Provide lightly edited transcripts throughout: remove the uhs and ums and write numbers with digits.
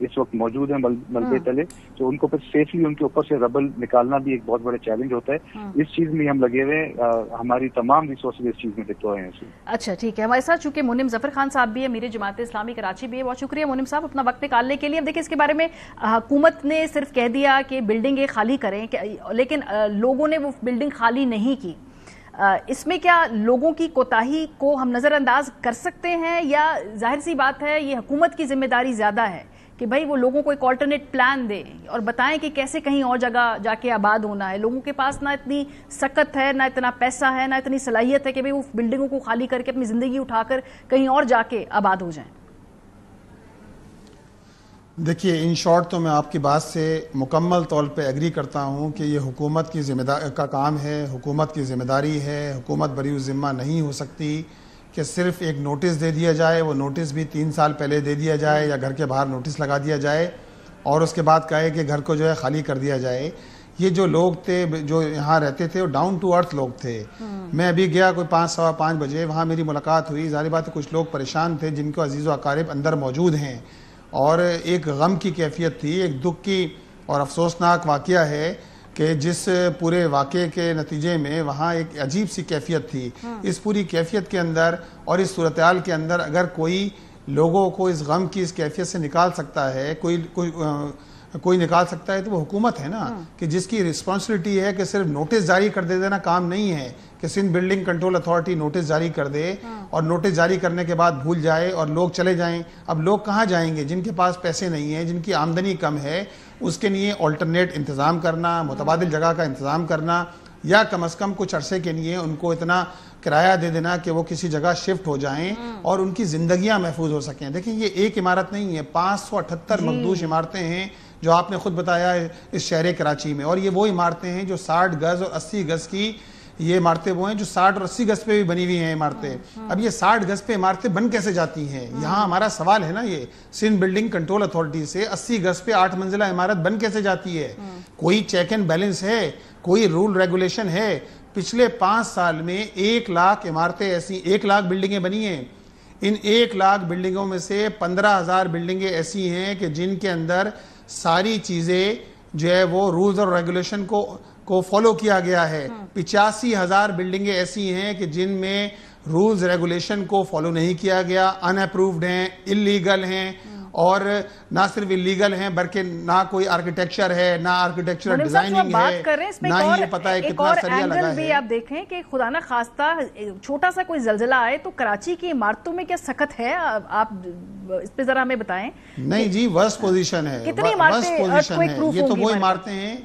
اس وقت موجود ہیں ملبے تلے، تو ان کو پھر سیفلی ان کے اوپر سے ربل نکالنا بھی ایک بہت بڑا چیلنج ہوتا ہے. اس چیز میں ہم لگے ہوئے ہیں، ہماری تمام ریسورسز اس چیز میں ڈپلوائے ہیں. اچھا ٹھیک ہے، ہمارے ساتھ چونکہ منم ظفر خان صاحب بھی ہے، میرے جماعت اسلامی کراچی بھی ہے. بہت شکریہ منم صاحب اپنا وقت نکالنے کے لیے. اب دیکھیں اس کے بارے میں حکومت نے صرف کہہ دیا کہ بلڈنگیں خالی کریں، لیکن لوگوں نے وہ بلڈنگ خالی نہیں کی. اس میں کیا لوگوں کی کوتاہی کو ہم نظر انداز کر سکتے ہیں، یا ظاہر سی بات ہے یہ حکومت کی ذمہ داری زیادہ ہے کہ بھائی وہ لوگوں کو ایک آلٹرنیٹ پلان دے اور بتائیں کہ کیسے کہیں اور جگہ جا کے آباد ہونا ہے. لوگوں کے پاس نہ اتنی سکت ہے، نہ اتنا پیسہ ہے، نہ اتنی صلاحیت ہے کہ بھئی وہ بلڈنگوں کو خالی کر کے اپنی زندگی اٹھا کر کہیں اور جا کے آباد ہو جائیں. دیکھیے ان شارٹ تو میں آپ کی بات سے مکمل طور پہ ایگری کرتا ہوں کہ یہ حکومت کی ذمہ داری کا کام ہے، حکومت کی ذمہ داری ہے. حکومت بری ذمہ نہیں ہو سکتی کہ صرف ایک نوٹس دے دیا جائے، وہ نوٹس بھی 3 سال پہلے دے دیا جائے یا گھر کے باہر نوٹس لگا دیا جائے اور اس کے بعد کہے کہ گھر کو جو ہے خالی کر دیا جائے. یہ جو لوگ تھے جو یہاں رہتے تھے وہ ڈاؤن ٹو ارتھ لوگ تھے. میں ابھی گیا کوئی 5 سوا 5 بجے، وہاں میری ملاقات ہوئی. ظاہر بات ہے کچھ لوگ پریشان تھے جن کو عزیز و اقارب اندر موجود ہیں، اور ایک غم کی کیفیت تھی، ایک دکھ کی اور افسوسناک واقعہ ہے کہ جس پورے واقعے کے نتیجے میں وہاں ایک عجیب سی کیفیت تھی. اس پوری کیفیت کے اندر اور اس صورتحال کے اندر اگر کوئی لوگوں کو اس غم کی اس کیفیت سے نکال سکتا ہے، کوئی نکال سکتا ہے تو وہ حکومت ہے نا، کہ جس کی رسپانسبلٹی ہے کہ صرف نوٹس جاری کر دے دینا کام نہیں ہے کہ Sindh building control authority notice جاری کر دے اور نوٹس جاری کرنے کے بعد بھول جائے اور لوگ چلے جائیں. اب لوگ کہاں جائیں گے؟ جن کے پاس پیسے نہیں ہیں، جن کی آمدنی کم ہے، اس کے لیے آلٹرنیٹ انتظام کرنا، متبادل جگہ کا انتظام کرنا، یا کم از کم کچھ عرصے کے لیے ان کو اتنا کرایہ دے دینا کہ وہ کسی جگہ شفٹ ہو جائیں اور ان کی زندگیاں محفوظ ہو سکیں. دیکھیں یہ ایک عمارت نہیں ہے، 578 مخدوش عمارتیں ہیں جو آپ نے خود بتایا اس شہر کراچی میں، اور یہ وہ عمارتیں ہیں جو 60 گز اور 80 گز کی یہ عمارتیں وہ ہیں جو 60 اور 80 گز پہ بھی بنی ہوئی ہیں عمارتیں. اب یہ 60 گز پہ عمارتیں بن کیسے جاتی ہیں؟ یہاں ہمارا سوال ہے نا، یہ سندھ بلڈنگ کنٹرول اتھارٹی سے 80 گز پہ 8 منزلہ عمارت بن کیسے جاتی ہے؟ کوئی چیک اینڈ بیلنس ہے؟ کوئی رول ریگولیشن ہے؟ پچھلے 5 سال میں 1 لاکھ عمارتیں ایسی 1 لاکھ بلڈنگیں بنی ہیں. ان 1 لاکھ بلڈنگوں میں سے 15,000 بلڈنگیں ایسی ہیں کہ جن کے اندر ساری چیزیں جو ہے وہ رولز اور ریگولیشن کو فالو کیا گیا ہے. 85,000 بلڈنگیں ایسی ہیں کہ جن میں رولز ریگولیشن کو فالو نہیں کیا گیا، ان اپرووڈ ہیں، اللیگل ہیں، اور نہ صرف اللیگل ہیں بلکہ نہ کوئی آرکیٹیکچر ہے، نہ آرکیٹیکچرل ڈیزائننگ ہے، نہ یہ پتہ ہے کتنا سریہ لگا ہے. آپ دیکھیں کہ خدا نہ خواستہ چھوٹا سا کوئی زلزلہ آئے تو کراچی کی عمارتوں میں کیا سکت ہے؟ آپ اس پہ ذرا ہمیں بتائیں. نہیں جی، ورسٹ پوزیشن ہے، کتنی عمارتیں یہ تو وہ عمارتیں ہیں.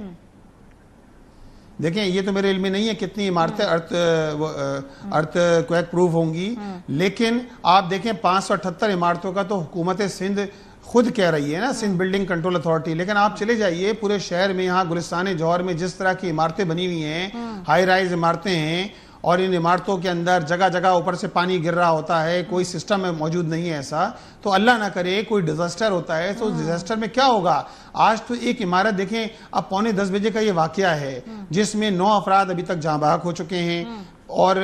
دیکھیں یہ تو میرے علم میں نہیں ہے کتنی عمارتیں ارتھ کویک پروف ہوں گی، لیکن آپ دیکھیں 578 عمارتوں کا تو حکومت سندھ خود کہہ رہی ہے نا، سندھ بلڈنگ کنٹرول اتھارٹی. لیکن آپ چلے جائیے پورے شہر میں، یہاں گلستان جوہر میں جس طرح کی عمارتیں بنی ہوئی ہیں، ہائی رائز عمارتیں ہیں، اور ان عمارتوں کے اندر جگہ جگہ اوپر سے پانی گر رہا ہوتا ہے، کوئی سسٹم موجود نہیں ہے ایسا. تو اللہ نہ کرے کوئی ڈیزاسٹر ہوتا ہے تو ڈیزاسٹر میں کیا ہوگا؟ آج تو ایک عمارت دیکھیں، اب 9:45 بجے کا یہ واقعہ ہے جس میں 9 افراد ابھی تک جاں بحق ہو چکے ہیں، اور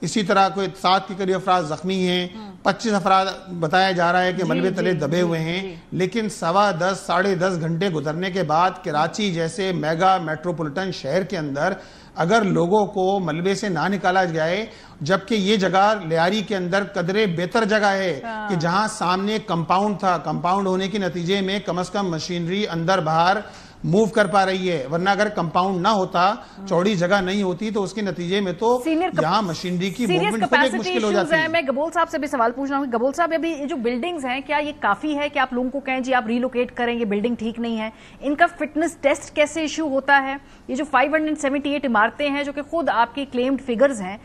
اسی طرح کوئی 7 کے قریب افراد زخمی ہیں، 25 افراد بتایا جا رہا ہے کہ ملبے تلے دبے ہوئے ہیں. لیکن 10:15 ساڑھے 10 گھنٹے گزرنے کے بعد کراچی جیسے میگا میٹروپولیٹن شہر کے اندر اگر لوگوں کو ملبے سے نہ نکالا جائے، جبکہ یہ جگہ لیاری کے اندر قدرے بہتر جگہ ہے کہ جہاں سامنے کمپاؤنڈ تھا، کمپاؤنڈ ہونے کی نتیجے میں کم از کم مشینری اندر باہر موو کر پا رہی ہے. ورنہ اگر کمپاؤنڈ نہ ہوتا، چوڑی جگہ نہیں ہوتی، تو اس کے نتیجے میں تو یہاں مشینری کی موومنٹ خود ایک مشکل ہو جاتی ہے. میں گبول صاحب سے بھی سوال پوچھ رہا ہوں. گبول صاحب ابھی یہ جو بلڈنگز ہیں کیا یہ کافی ہے کہ آپ لوگوں کو کہیں جی آپ ریلوکیٹ کریں، یہ بلڈنگ ٹھیک نہیں ہے؟ ان کا فٹنس ٹیسٹ کیسے ایشو ہوتا ہے؟ یہ جو 578 عمارتیں ہیں جو کہ خود آپ کی کلیمڈ فگرز ہیں،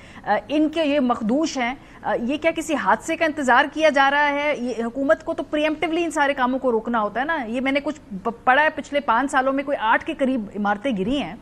ان کے یہ مخدوش ہیں، یہ کیا کسی حادثے کا انتظار کیا جا رہا ہے؟ یہ حکومت کو تو پریمپٹیولی ان سارے کاموں کو روکنا ہوتا ہے نا. یہ میں نے کچھ پڑھا ہے پچھلے 5 سالوں میں کوئی 8 کے قریب عمارتیں گری ہیں،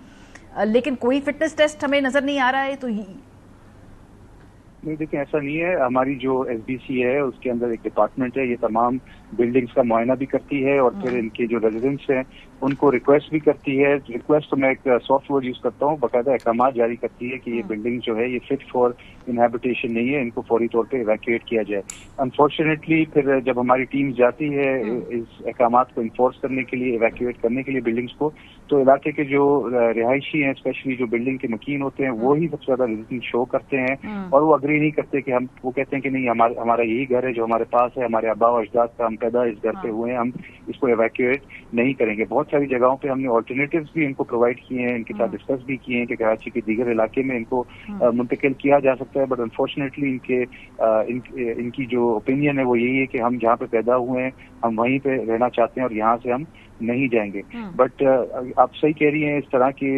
لیکن کوئی فٹنس ٹیسٹ ہمیں نظر نہیں آ رہا ہے. تو نہیں دیکھیں ایسا نہیں ہے. ہماری جو ایس بی سی ہے اس کے اندر ایک ڈپارٹمنٹ ہے، یہ تمام بلڈنگز کا معائنہ بھی کرتی ہے، اور پھر ان کے جو ریزیڈنٹس ہیں ان کو ریکویسٹ بھی کرتی ہے. ریکویسٹ تو میں ایک سافٹ ورڈ یوز کرتا ہوں, باقاعدہ احکامات جاری کرتی ہے کہ یہ بلڈنگ جو ہے یہ فٹ فار انہیبیٹیشن نہیں ہے, ان کو فوری طور پہ ایویکویٹ کیا جائے. انفارچونیٹلی پھر جب ہماری ٹیم جاتی ہے اس احکامات کو انفورس کرنے کے لیے, ایویکویٹ کرنے کے لیے بلڈنگس کو, تو علاقے کے جو رہائشی ہیں اسپیشلی جو بلڈنگ کے مکین ہوتے ہیں وہی سب سے زیادہ ریزسٹنس شو کرتے ہیں, اور وہ اگری نہیں کرتے کہ وہ کہتے ہیں کہ نہیں ہمارا یہی گھر ہے جو ہمارے پاس ہے, ہمارے آبا و اجداد کا, ہم پیدا اس گھر پہ ہوئے ہیں, ہم اس کو ایویکویٹ نہیں کریں گے. بہت ساری جگہوں پہ ہم نے آلٹرنیٹیوز بھی ان کو پرووائڈ کیے ہیں, ان کے ساتھ ڈسکس بھی کیے ہیں کہ کراچی کے دیگر علاقے میں ان کو منتقل کیا جا سکتا ہے, بٹ انفارچونیٹلی ان کی جو اوپینین ہے وہ یہی ہے کہ ہم جہاں پہ پیدا ہوئے ہیں ہم وہیں پہ رہنا چاہتے ہیں اور یہاں سے ہم نہیں جائیں گے. بٹ آپ صحیح کہہ رہی ہیں, اس طرح کی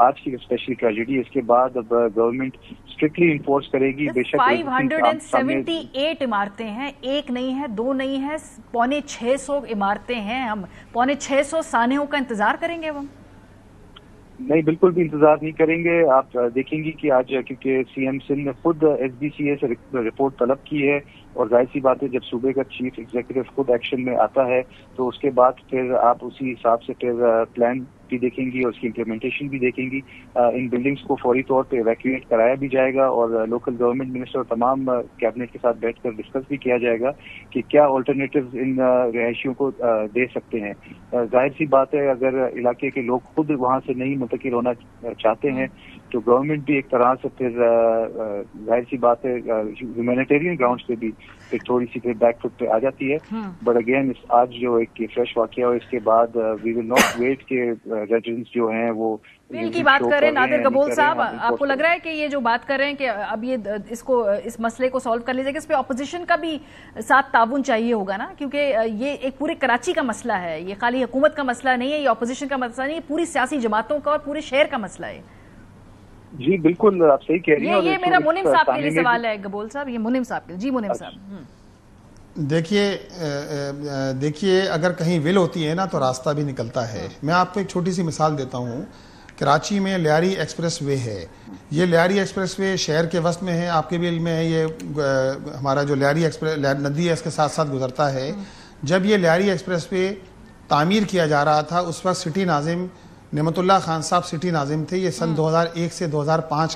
آج کی اسپیشلی ٹریجڈی, اس کے بعد اب گورنمنٹ اسٹرکٹلی انفورس کرے گی. بے شک 578 عمارتیں ہیں, ایک نہیں ہے, دو نہیں ہے, 650 عمارتیں ہیں. ہم 650 سانحوں کا انتظار کریں گے؟ وہ نہیں, بالکل بھی انتظار نہیں کریں گے. آپ دیکھیں گی کہ آج کیونکہ سی ایم سندھ نے خود ایس بی سی اے سے رپورٹ طلب کی ہے, اور ظاہر سی بات ہے جب صوبے کا چیف ایگزیکٹو خود ایکشن میں آتا ہے تو اس کے بعد پھر آپ اسی حساب سے پھر پلان بھی دیکھیں گی اور اس کی امپلیمنٹیشن بھی دیکھیں گی. ان بلڈنگس کو فوری طور پہ ایویکویٹ کرایا بھی جائے گا, اور لوکل گورنمنٹ منسٹر اور تمام کیبنٹ کے ساتھ بیٹھ کر ڈسکس بھی کیا جائے گا کہ کیا آلٹرنیٹیوز ان رہائشیوں کو دے سکتے ہیں. ظاہر سی بات ہے اگر علاقے کے لوگ خود وہاں سے نہیں منتقل ہونا چاہتے ہیں تو گورنمنٹ بھی ایک طرح سے پھر ظاہر سی بات ہے ہیومینیٹیرین گراؤنڈس پہ بھی پھر تھوڑی سی پھر بیک فٹ پہ آ جاتی ہے. بٹ اگین آج جو ایک فریش واقعہ ہو, اس کے بعد وی ول ناٹ ویٹ کہ ریزیڈنٹس جو ہیں وہ بل کی بات کریں. نادر قبول صاحب, آپ کو لگ رہا ہے کہ یہ جو بات کر رہے ہیں کہ اب یہ اس مسئلے کو سالو کر لیجیے, کہ اس پہ اپوزیشن کا بھی ساتھ تعاون چاہیے ہوگا نا, کیونکہ یہ ایک پورے کراچی کا مسئلہ ہے, یہ خالی حکومت کا مسئلہ نہیں ہے, یہ اپوزیشن کا مسئلہ نہیں ہے, پوری سیاسی جماعتوں کا اور پورے شہر کا مسئلہ ہے. جی بالکل, آپ صحیح کہہ رہی ہیں. یہ میرا منیم صاحب کے لیے سوال ہے قبول صاحب, یہ منیم صاحب کے لیے. جی منیم صاحب. دیکھیے اگر کہیں ول ہوتی ہے نا تو راستہ بھی نکلتا ہے. میں آپ کو ایک چھوٹی سی مثال دیتا ہوں. کراچی میں لیاری ایکسپریس وے ہے. یہ لیاری ایکسپریس وے شہر کے وسط میں ہے, آپ کے بھی علم میں ہے. یہ ہمارا جو لیاری ایکسپریس ندی ہے اس کے ساتھ ساتھ گزرتا ہے. جب یہ لیاری ایکسپریس وے تعمیر کیا جا رہا تھا اس وقت سٹی ناظم نعمت اللہ خان صاحب سٹی ناظم تھے. یہ سن 2001 سے 2005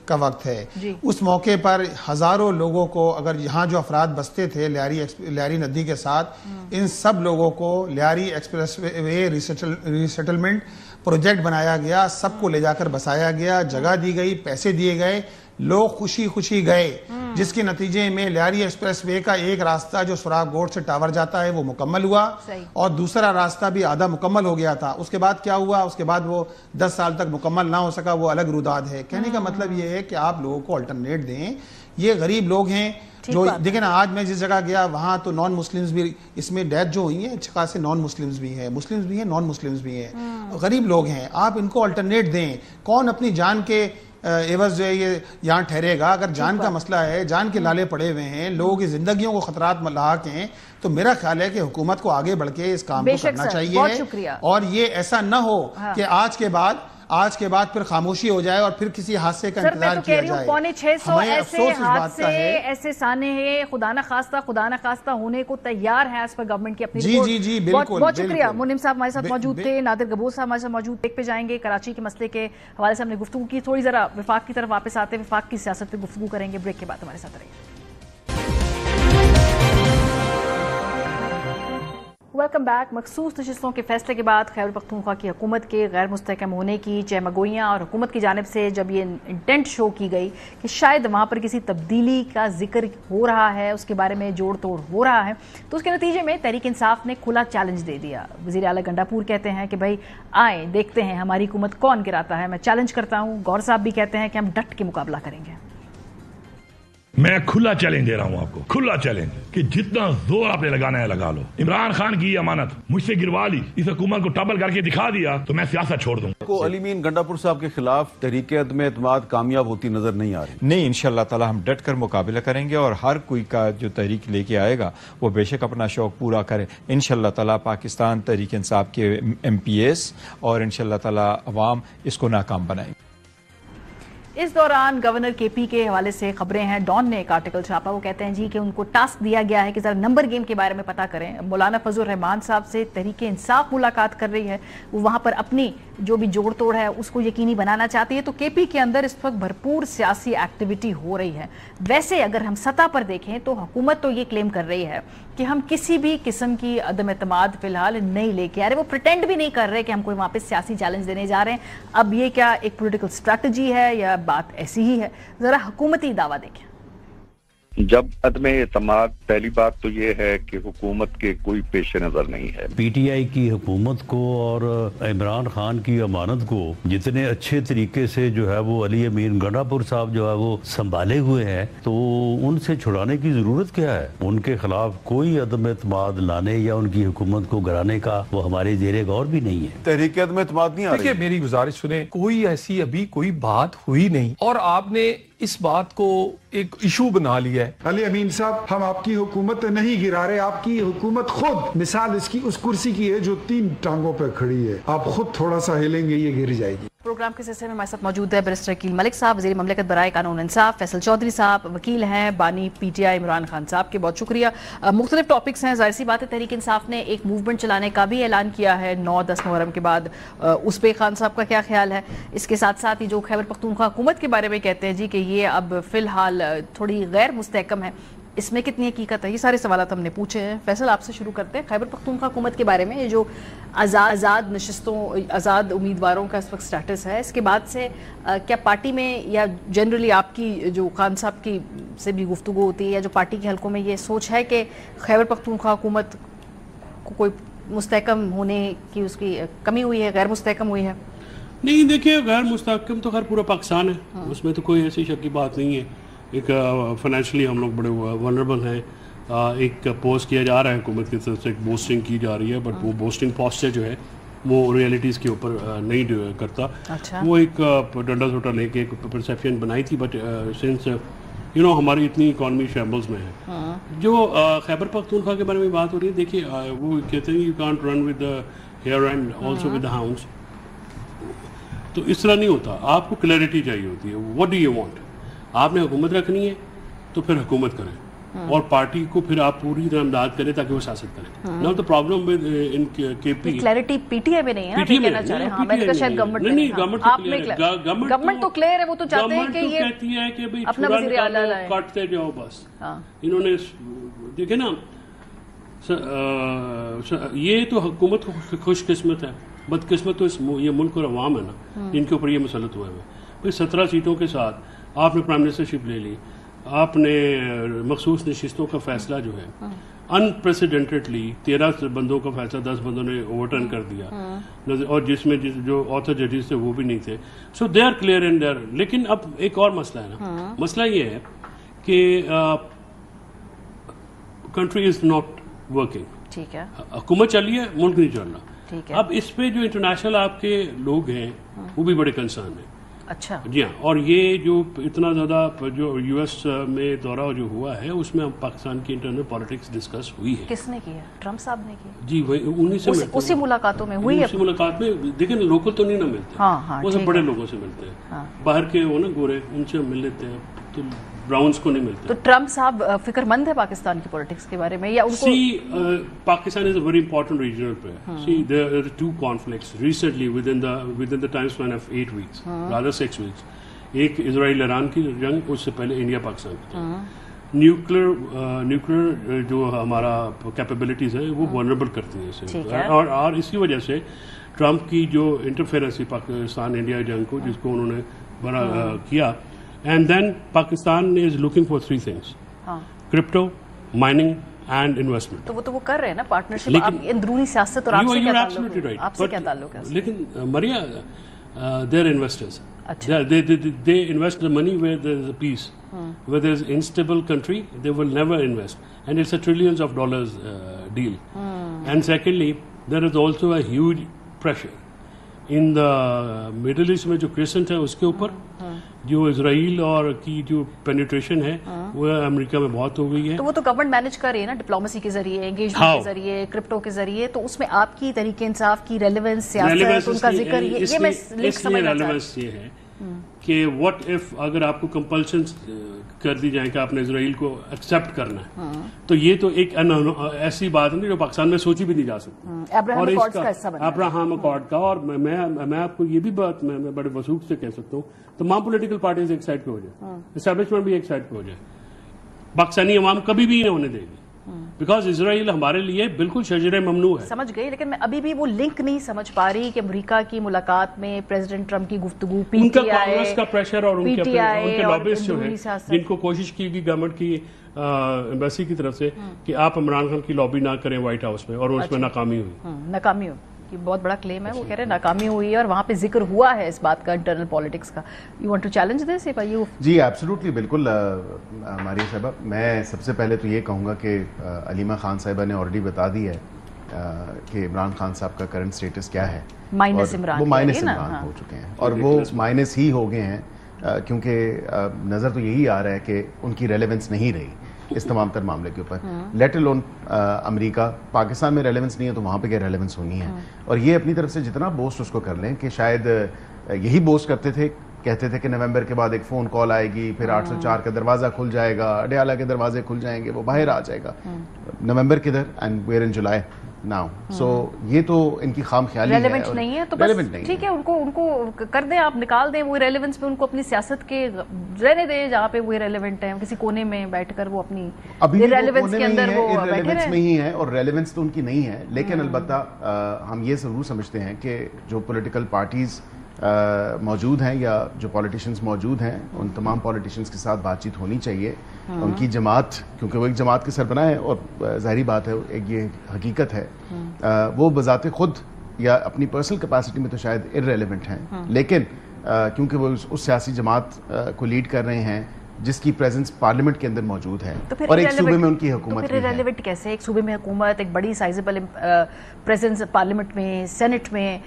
کا وقت ہے. اس موقع پر ہزاروں لوگوں کو, اگر یہاں جو افراد بستے تھے لیاری ندی کے ساتھ, ان سب لوگوں کو لیاری ایکسپریس وے ریسیٹلمنٹ پروجیکٹ بنایا گیا, سب کو لے جا کر بسایا گیا, جگہ دی گئی, پیسے دیے گئے, لوگ خوشی خوشی گئے, جس کے نتیجے میں لیاری ایکسپریس وے کا ایک راستہ جو سراغ گوٹ سے ٹاور جاتا ہے وہ مکمل ہوا, اور دوسرا راستہ بھی آدھا مکمل ہو گیا تھا. اس کے بعد کیا ہوا, اس کے بعد وہ 10 سال تک مکمل نہ ہو سکا, وہ الگ روداد ہے. کہنے کا مطلب یہ ہے کہ آپ لوگوں کو الٹرنیٹ دیں. یہ غریب لوگ ہیں جو دیکھیں نا, آج میں جس جگہ گیا وہاں تو نان مسلمز بھی اس میں ڈیتھ جو ہوئی ہیں, اچھے خاصے نان مسلمز بھی ہیں, مسلمز بھی ہیں, نان مسلمز بھی ہیں, غریب لوگ ہیں. آپ ان کو الٹرنیٹ دیں. کون اپنی جان کے عوض جو ہے یہ یہاں ٹھہرے گا؟ اگر جان کا مسئلہ ہے, جان کے لالے پڑے ہوئے ہیں, لوگوں کی زندگیوں کو خطرات لاحق ہیں, تو میرا خیال ہے کہ حکومت کو آگے بڑھ کے اس کام کو کرنا چاہیے. اور یہ ایسا نہ ہو کہ آج کے بعد پھر خاموشی ہو جائے اور پھر کسی حادثے کا انتظار کیا جائے. 650 ایسے سانحے خدا نہ خواستہ ہونے کو تیار ہیں ایز پر گورنمنٹ کی اپنی رپورٹ. جی بالکل. بہت شکریہ. منیم صاحب ہمارے ساتھ موجود تھے, نادر قبول صاحب ہمارے ساتھ موجود. ایک پہ جائیں گے, کراچی کے مسئلے کے حوالے سے ہم نے گفتگو کی. تھوڑی ذرا وفاق کی طرف واپس آتے ہیں, وفاق کی سیاست پہ گفتگو کریں گے. بریک کے بعد ہمارے ساتھ رہیے. Welcome back. مخصوص نشستوں کے فیصلے کے بعد خیبر پختونخوا کی حکومت کے غیر مستحکم ہونے کی چہمگوئیاں اور حکومت کی جانب سے جب یہ انٹینٹ شو کی گئی کہ شاید وہاں پر کسی تبدیلی کا ذکر ہو رہا ہے, اس کے بارے میں جوڑ توڑ ہو رہا ہے, تو اس کے نتیجے میں تحریک انصاف نے کھلا چیلنج دے دیا. وزیر اعلیٰ گنڈاپور کہتے ہیں کہ بھائی آئیں دیکھتے ہیں ہماری حکومت کون گراتا ہے, میں چیلنج کرتا ہوں. گور صاحب بھی کہتے ہیں کہ ہم ڈٹ کے مقابلہ کریں گے. میں کھلا چیلنج دے رہا ہوں آپ کو, کھلا چیلنج کہ جتنا زور آپ نے لگانا ہے لگا لو. عمران خان کی امانت مجھ سے گروا لی, اس حکومت کو ٹبل کر کے دکھا دیا تو میں سیاست چھوڑ دوں. کو علی مین گنڈاپور صاحب کے خلاف تحریک عدم اعتماد کامیاب ہوتی نظر نہیں آ رہی. نہیں, انشاءاللہ تعالی ہم ڈٹ کر مقابلہ کریں گے, اور ہر کوئی کا جو تحریک لے کے آئے گا وہ بے شک اپنا شوق پورا کرے. انشاءاللہ تعالی پاکستان تحریک انصاف کے ایم پی ایس اور انشاءاللہ تعالی عوام اس کو ناکام بنائیں گے. اس دوران گورنر کے پی کے حوالے سے خبریں ہیں. ڈان نے ایک آرٹیکل چھاپا, وہ کہتے ہیں جی کہ ان کو ٹاسک دیا گیا ہے کہ ذرا نمبر گیم کے بارے میں پتہ کریں. مولانا فضل الرحمان صاحب سے تحریک انصاف ملاقات کر رہی ہے, وہ وہاں پر اپنی جو بھی جوڑ توڑ ہے اس کو یقینی بنانا چاہتی ہے. تو کے پی کے اندر اس وقت بھرپور سیاسی ایکٹیویٹی ہو رہی ہے. ویسے اگر ہم سطح پر دیکھیں تو حکومت تو یہ کلیم کر رہی ہے کہ ہم کسی بھی قسم کی عدم اعتماد فی الحال نہیں لے کے آ رہے. وہ پریٹینڈ بھی نہیں کر رہے کہ ہم کوئی وہاں پہ سیاسی چیلنج دینے جا رہے ہیں. اب یہ کیا ایک پولیٹیکل اسٹریٹجی ہے یا بات ایسی ہی ہے؟ ذرا حکومتی دعویٰ دیکھیں. جب عدم اعتماد، پہلی بات تو یہ ہے کہ حکومت کے کوئی پیش نظر نہیں ہے. پی ٹی آئی کی حکومت کو اور عمران خان کی امانت کو جتنے اچھے طریقے سے جو ہے وہ علی امین گنڈا پور صاحب جو ہے وہ سنبھالے ہوئے ہیں، تو ان سے چھڑانے کی ضرورت کیا ہے؟ ان کے خلاف کوئی عدم اعتماد لانے یا ان کی حکومت کو گرانے کا وہ ہمارے زیر غور بھی نہیں ہے. تحریک عدم اعتماد نہیں آ رہی. دیکھیے میری گزارش سنیں، کوئی ایسی ابھی کوئی بات ہوئی نہیں اور آپ نے اس بات کو ایک ایشو بنا لیا ہے. علی امین صاحب، ہم آپ کی حکومت نہیں گرا رہے، آپ کی حکومت خود مثال اس کی اس کرسی کی ہے جو 3 ٹانگوں پہ کھڑی ہے. آپ خود تھوڑا سا ہلیں گے یہ گر جائے گی. پروگرام کے سلسلے میں ہمارے ساتھ موجود ہے بیرسٹر عقیل ملک صاحب، وزیر مملکت برائے قانون انصاف. فیصل چودھری صاحب وکیل ہیں. بانی P T I Imran Khan صاحب کے بہت شکریہ. مختلف ٹاپکس ہیں. ظاہر سی بات ہے تحریک انصاف نے ایک موومنٹ چلانے کا بھی اعلان کیا ہے 9-10 محرم کے بعد. اس پہ خان صاحب کا کیا خیال ہے؟ اس کے ساتھ ساتھ ہی جو خیبر پختونخوا حکومت کے بارے میں کہتے ہیں جی کہ یہ اب فی الحال تھوڑی غیر مستحکم ہے، اس میں کتنی حقیقت ہے؟ یہ سارے سوالات ہم نے پوچھے ہیں. فیصل آپ سے شروع کرتے ہیں. خیبر پختونخوا حکومت کے بارے میں یہ جو آزاد نشستوں، آزاد امیدواروں کا اس وقت سٹیٹس ہے، اس کے بعد سے کیا پارٹی میں یا جنرلی آپ کی جو خان صاحب کی سے بھی گفتگو ہوتی ہے یا جو پارٹی کے حلقوں میں یہ سوچ ہے کہ خیبر پختونخوا حکومت کو کوئی مستحکم ہونے کی اس کی کمی ہوئی ہے، غیر مستحکم ہوئی ہے؟ نہیں، دیکھیے غیر مستحکم تو خیر پورا پاکستان ہے، اس میں تو کوئی ایسی شک کی بات نہیں ہے. ایک فائنینشلی ہم لوگ بڑے ونربل ہیں. ایک پوسٹ کیا جا رہا ہے حکومت کی طرف سے، ایک بوسٹنگ کی جا رہی ہے، بٹ وہ بوسٹنگ پوسچر جو ہے وہ ریئلٹیز کے اوپر نہیں کرتا. وہ ایک ڈنڈا سوٹا لے کے ایک پرسیپشن بنائی تھی، بٹ سنس ہماری اتنی اکانومی شیمبلز میں ہے. جو خیبر پختونخوا کے بارے میں بات ہو رہی ہے، دیکھیے وہ کہتے ہیں you can't run with the hare and also with the hounds. تو اس طرح نہیں ہوتا. آپ کو کلیئرٹی چاہیے ہوتی ہے. What do you want? آپ نے حکومت رکھنی ہے تو پھر حکومت کریں، اور پارٹی کو پھر آپ پوری طرح امداد کریں تاکہ وہ سیاست کریں. Now the problem with in کے پی کلیئرٹی پی ٹی آئی میں نہیں ہے. آپ یہ کہنا چاہ رہے ہیں؟ ہاں، میں نے کہا شاید گورنمنٹ نہیں، گورنمنٹ تو کلیئر ہے. وہ تو چاہتے ہیں کہ یہ کہتی ہے کہ بھئی اپنا وزیر اعلیٰ لائیں، کاٹتے جاؤ بس. انہوں نے دیکھیں نا، یہ تو حکومت خوش قسمت ہے، بد قسمت تو یہ ملک اور عوام ہے نا جن کے اوپر یہ مسلط ہوئے ہوئے. 17 سیٹوں کے ساتھ آپ نے پرائم منسٹرشپ لے لی، آپ نے مخصوص نشستوں کا فیصلہ جو ہے انپریسیڈنٹڈلی 13 بندوں کا فیصلہ 10 بندوں نے اوورٹرن کر دیا، اور جس میں جو آتھر ججز تھے وہ بھی نہیں تھے. So they are clear and they are. لیکن اب ایک اور مسئلہ ہے نا، مسئلہ یہ ہے کہ کنٹری از ناٹ ورکنگ. ٹھیک ہے، حکومت چلی ہے، ملک نہیں چل رہا. اب اس پہ جو انٹرنیشنل آپ کے لوگ ہیں وہ بھی بڑے کنسرن ہیں. اچھا جی ہاں. اور یہ جو اتنا زیادہ جو یو ایس میں دورہ جو ہوا ہے اس میں پاکستان کی انٹرنل پالیٹکس ڈسکس ہوئی ہے. کس نے کی ہے؟ ٹرمپ صاحب نے کی؟ جی وہی انہی سے اسی ملاقاتوں میں ہوئی ہے. اسی ملاقات میں دیکھیں لوکل تو نہیں نہ ملتے، وہ سب بڑے لوگوں سے ملتے ہیں، باہر کے وہ نا گورے، ان سے مل لیتے ہیں، تو براؤنز کو نہیں ملتے. تو ٹرمپ صاحب فکر مند ہے پاکستان کی پولیٹکس کے بارے میں یا ان کو؟ Pakistan is a very important regional player. See, there are 2 conflicts recently within the time span of 8 weeks, rather 6 weeks. ایک اسرائیل ایران کی جنگ، اس سے پہلے انڈیا پاکستان کی. نیوکلیر جو ہمارا کیپیبلٹیز ہیں وہ ولنریبل کرتی ہیں اسے، اور اسی وجہ سے ٹرمپ کی جو انٹرفیئرنس پاکستان انڈیا جنگ کو، جس کو انہوں نے بڑا کیا. And then Pakistan is looking for 3 things: crypto, mining, and investment. تو وہ کر رہے ہیں نا پارٹنرشپ. اندرونی سیاست اور آپ سے کیا تعلق ہے؟ آپ سے کیا تعلق ہے؟ لیکن مریا they are investors. They invest the money where there is a peace. Where there is instable country, they will never invest. And it's a trillions of dollars deal. And secondly, there is also a huge pressure in the Middle East میں جو crescent ہے اس کے اوپر جو اسرائیل اور کی جو penetration ہے وہ امریکہ میں بہت ہو گئی ہے. تو وہ تو گورنمنٹ مینج کر رہی ہے نا، ڈپلومیسی کے ذریعے، انگیجمنٹ کے ذریعے، کرپٹو کے ذریعے. تو اس میں آپ کی تحریک انصاف کی ریلیونس، سیاست، ان کا ذکر، یہ میں لنک سمجھنا چاہتا ہوں. ریلیونس یہ ہے کہ واٹ ایف اگر آپ کو کمپلشن کر دی جائیں کہ آپ نے اسرائیل کو ایکسیپٹ کرنا ہے تو یہ تو ایک ایسی بات ہے جو پاکستان میں سوچی بھی نہیں جا سکتی. اور اس کا ابراہم اکارڈ کا, اور میں آپ کو یہ بھی بات میں بڑے وثوق سے کہہ سکتا ہوں, تمام پولیٹیکل پارٹیز ایک سائڈ پہ ہو جائے, اسٹیبلشمنٹ بھی ایک سائڈ پہ ہو جائے, پاکستانی عوام کبھی بھی نہیں ہونے دے گی, بیکاز اسرائیل ہمارے لیے بالکل شجر ممنوع ہے. سمجھ گئی, لیکن میں ابھی بھی وہ لنک نہیں سمجھ پا رہی کہ امریکہ کی ملاقات میں پریزیڈنٹ ٹرمپ کی گفتگو, ان کا کانگریس کا پریشر اور ان کے لابسٹ جو ہے جن کو کوشش کی گئی گورنمنٹ کی ایمبیسی کی طرف سے کہ آپ عمران خان کی لابی نہ کریں وائٹ ہاؤس میں, اور اس میں ناکامی ہوئی. یہ بہت بڑا کلیم ہے, وہ کہہ رہے ہیں ناکامی ہوئی ہے اور وہاں پہ ذکر ہوا ہے اس بات کا انٹرنل پالیٹکس کا. You want to challenge this if you? جی ایبسلیوٹلی, بالکل ہماری صاحبہ. میں سب سے پہلے تو یہ کہوں گا کہ علیمہ خان صاحبہ نے آلریڈی بتا دی ہے کہ عمران خان صاحب کا کرنٹ سٹیٹس کیا ہے. مائنس عمران, وہ مائنس عمران ہو چکے ہیں, اور وہ مائنس ہی ہو گئے ہیں کیونکہ نظر تو یہی آ رہا ہے کہ ان کی ریلیونس نہیں رہی اس تمام تر معاملے کے اوپر. لیٹ الون امریکہ, پاکستان میں ریلیونس نہیں ہے تو وہاں پہ کیا ریلیونس ہونی ہے. اور یہ اپنی طرف سے جتنا بوسٹ اس کو کر لیں, کہ شاید یہی بوسٹ کرتے تھے, کہتے تھے کہ نومبر کے بعد ایک فون کال آئے گی, پھر 804 کا دروازہ کھل جائے گا, اڈیالہ کے دروازے کھل جائیں گے, وہ باہر آ جائے گا. نومبر کدھر, and where in July now. So یہ تو ان کی خام خیالی ہے, ریلیونٹ نہیں ہے تو بس ٹھیک ہے, ان کو کر دیں, آپ نکال دیں وہ ریلیونس پہ, ان کو اپنی سیاست کے رہنے دیں جہاں پہ وہ ریلیونٹ ہیں, کسی کونے میں بیٹھ کر وہ اپنی ریلیونس کے اندر وہ بیٹھے رہے. میں ہی ہے, اور ریلیونس تو ان کی نہیں ہے, لیکن البتہ ہم یہ ضرور سمجھتے ہیں کہ جو پولیٹیکل پارٹیز موجود ہیں یا جو پولیٹیشینز موجود ہیں, ان تمام پولیٹیشینز کے ساتھ بات چیت ہونی چاہیے. ان کی جماعت, کیونکہ وہ ایک جماعت کے سربراہ ہیں, اور ظاہری بات ہے ایک یہ حقیقت ہے, وہ بذات خود یا اپنی پرسنل کیپیسٹی میں تو شاید ارریلیونٹ ہیں, لیکن کیونکہ وہ اس سیاسی جماعت کو لیڈ کر رہے ہیں جس کی پریزنس پارلیمنٹ کے اندر موجود ہے, اور ایک صوبے میں ان کی حکومت بھی ہے. ریلیونٹ کیسے, ایک صوبے میں حکومت, ایک بڑی سائزبل پریزنس پارلیمنٹ میں, سینٹ میں,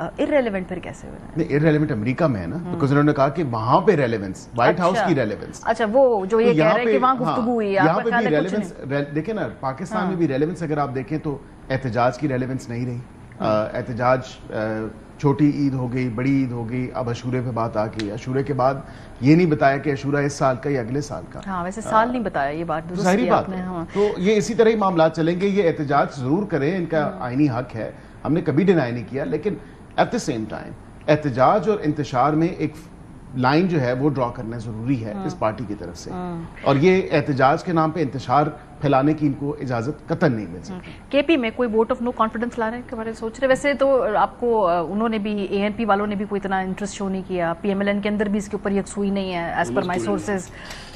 ارریلیونٹ پھر کیسے ہوئے؟ نہیں, ارریلیونٹ امریکہ میں ہے نا, بیکاز انہوں نے کہا کہ وہاں پہ ریلیونس, وائٹ ہاؤس کی ریلیونس. اچھا, وہ جو یہ کہہ رہے ہیں کہ وہاں گفتگو ہوئی, یہاں پہ بھی ریلیونس دیکھیں نا, پاکستان میں بھی ریلیونس اگر آپ دیکھیں تو احتجاج کی ریلیونس نہیں رہی. احتجاج چھوٹی عید ہو گئی, بڑی عید ہو گئی, اب عاشورے پہ بات آ گئی. عاشورے کے بعد یہ نہیں بتایا کہ عاشورہ اس سال کا یا اگلے سال کا. ہاں ویسے سال نہیں بتایا, یہ بات ظاہری بات ہے. تو یہ اسی طرح ہی معاملات چلیں گے. یہ احتجاج ضرور کریں, ان کا آئینی حق ہے, ہم نے کبھی ڈینائی نہیں کیا, لیکن ایٹ دا سیم ٹائم احتجاج اور انتشار میں ایک لائن جو ہے وہ ڈرا کرنا ضروری ہے اس پارٹی کی طرف سے, اور یہ احتجاج کے نام پہ انتشار پھیلانے کی ان کو اجازت قطعاً نہیں مل سکتی. کے پی میں کوئی ووٹ آف نو کانفیڈنس لانے کے بارے میں سوچ رہے؟ ویسے تو آپ کو انہوں نے بھی, اے این پی والوں نے بھی کوئی اتنا انٹرسٹ شو نہیں کیا, پی ایم ایل این کے اندر بھی اس کے اوپر یکسوئی نہیں ہے ایز پر مائی سورسز.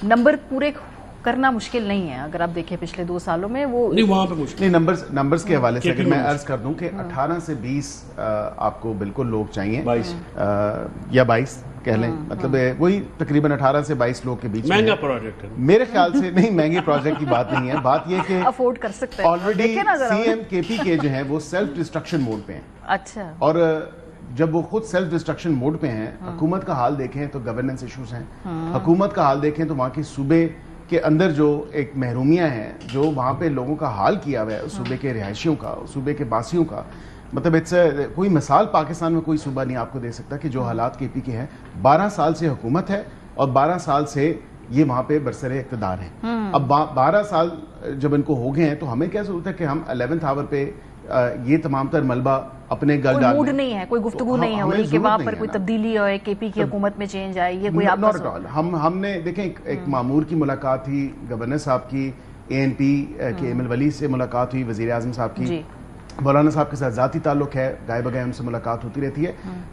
نمبر پورے کرنا مشکل نہیں ہے, اگر آپ دیکھیں پچھلے 2 سالوں میں وہ وہاں پہ مشکل نہیں. نمبرز کے حوالے سے اگر میں عرض کر دوں کہ 18 سے 20 آپ کو بالکل لوگ چاہیے, یا 22 کہہ لیں, مطلب وہی تقریباً 18 سے 22 لوگ کے بیچ. مہنگا پروجیکٹ ہے میرے خیال سے. نہیں, مہنگے پروجیکٹ کی بات نہیں ہے, بات یہ کہ افورڈ کر سکتے ہیں. آلریڈی سی ایم کے پی کے جو ہیں وہ سیلف ڈسٹرکشن موڈ پہ ہیں. اچھا, اور جب وہ خود سیلف ڈسٹرکشن موڈ پہ ہیں, حکومت کا حال دیکھیں تو گورننس ایشوز ہیں, حکومت کا حال دیکھیں تو وہاں کے صوبے کے اندر جو ایک محرومیاں ہیں, جو وہاں پہ لوگوں کا حال کیا ہوا ہے, اس صوبے کے رہائشیوں کا, اس صوبے کے باسیوں کا, مطلب کوئی مثال پاکستان میں کوئی صوبہ نہیں آپ کو دے سکتا کہ جو حالات کے پی کے ہیں. 12 سال سے حکومت ہے اور 12 سال سے یہ وہاں پہ برسر اقتدار ہیں. اب 12 سال جب ان کو ہو گئے ہیں تو ہمیں کیا ضرورت ہے کہ ہم 11th آور پہ یہ تمام تر ملبہ اپنے گل ڈال. موڈ نہیں ہے, کوئی گفتگو نہیں ہو رہی کہ وہاں پر کوئی تبدیلی ہوئے, کے پی کی حکومت میں چینج آئے, یہ کوئی آپ کا ہم نے دیکھیں ایک مامور کی ملاقات تھی, گورنر صاحب کی, اے این پی کے ایم ایل ولی سے ملاقات ہوئی, وزیر اعظم صاحب کی, مولانا صاحب کے ساتھ ذاتی تعلق ہے, گائے بگائے ان سے ملاقات ہوتی رہتی ہے.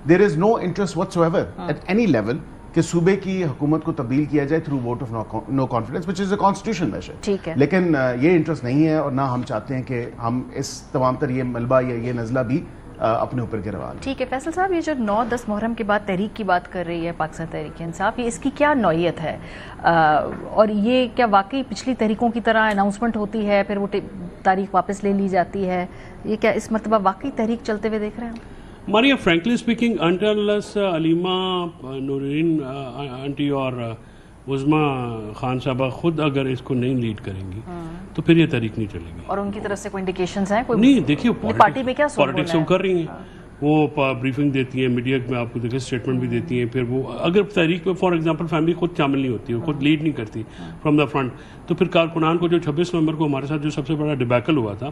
There is no interest whatsoever at any level کہ صوبے کی حکومت کو تبدیل کیا جائے through vote of no confidence which is a constitution major. لیکن یہ انٹرسٹ نہیں ہے, اور نہ ہم چاہتے ہیں کہ ہم اس تمام تر یہ ملبہ یا یہ نزلہ بھی اپنے اوپر گروا لیں. ٹھیک ہے فیصل صاحب, یہ جو 9-10 محرم کے بعد تحریک کی بات کر رہی ہے پاکستان تحریک انصاف, یہ اس کی کیا نوعیت ہے, اور یہ کیا واقعی پچھلی تحریکوں کی طرح اناؤنسمنٹ ہوتی ہے پھر وہ تاریخ واپس لے لی جاتی ہے, یہ کیا اس مرتبہ واقعی تحریک چلتے ہوئے دیکھ رہے ہیں؟ ماریا فرینکلی اسپیکنگ, انٹرلس علیمہ نورین آنٹی اور عظما خان صاحبہ خود اگر اس کو نہیں لیڈ کریں گی تو پھر یہ تحریک نہیں چلے گی. اور ان کی طرف سے کوئی انڈیکیشنز ہیں؟ کوئی نہیں, دیکھیے پارٹی میں کیا پالیٹکس وہ کر رہی ہیں, وہ بریفنگ دیتی ہیں میڈیا میں، آپ کو دیکھیں اسٹیٹمنٹ بھی دیتی ہیں. پھر وہ اگر تحریک میں فار ایگزامپل فیملی خود شامل نہیں ہوتی، خود لیڈ نہیں کرتی فرام دا فرنٹ، تو پھر کارکنان کو جو 26 نومبر کو ہمارے ساتھ جو سب سے بڑا ڈیبیکل ہوا تھا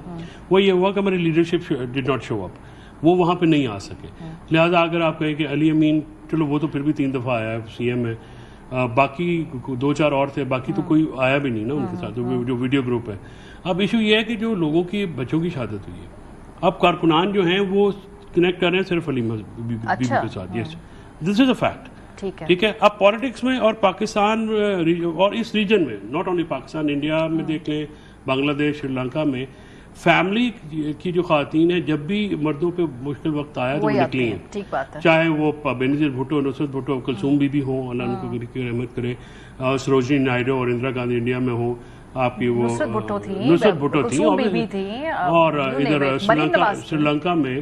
وہ یہ ہوا کہ ہماری لیڈرشپ ڈڈ ناٹ شو اپ، وہ وہاں پہ نہیں آ سکے. لہٰذا اگر آپ کہیں کہ علی امین چلو وہ تو پھر بھی 3 دفعہ آیا ہے، سی ایم ہے، باقی 2-4 اور تھے، باقی تو کوئی آیا بھی نہیں نا ان کے ساتھ جو ویڈیو گروپ ہے. اب ایشو یہ ہے کہ جو لوگوں کی بچوں کی شہادت ہوئی ہے، اب کارکنان جو ہیں وہ کنیکٹ کر رہے ہیں صرف علی بی بی کے ساتھ. یس دس از اے فیکٹ. ٹھیک ہے. اب پالیٹکس میں اور پاکستان اور اس ریجن میں، ناٹ اونلی پاکستان، انڈیا میں دیکھ لیں، بنگلہ دیش، سری لنکا میں، فیملی کی جو خواتین ہیں جب بھی مردوں پہ مشکل وقت آیا تو وہ نکلی ہیں. چاہے وہ بینظیر بھٹو، نصرت بھٹو، کلثوم بی بی ہوں، اللہ ان کو رحمت کرے، سروجنی نائیڈو اور اندرا گاندھی انڈیا میں ہوں، آپ کی وہ نصرت بھٹو تھیں، اور ادھر سری لنکا میں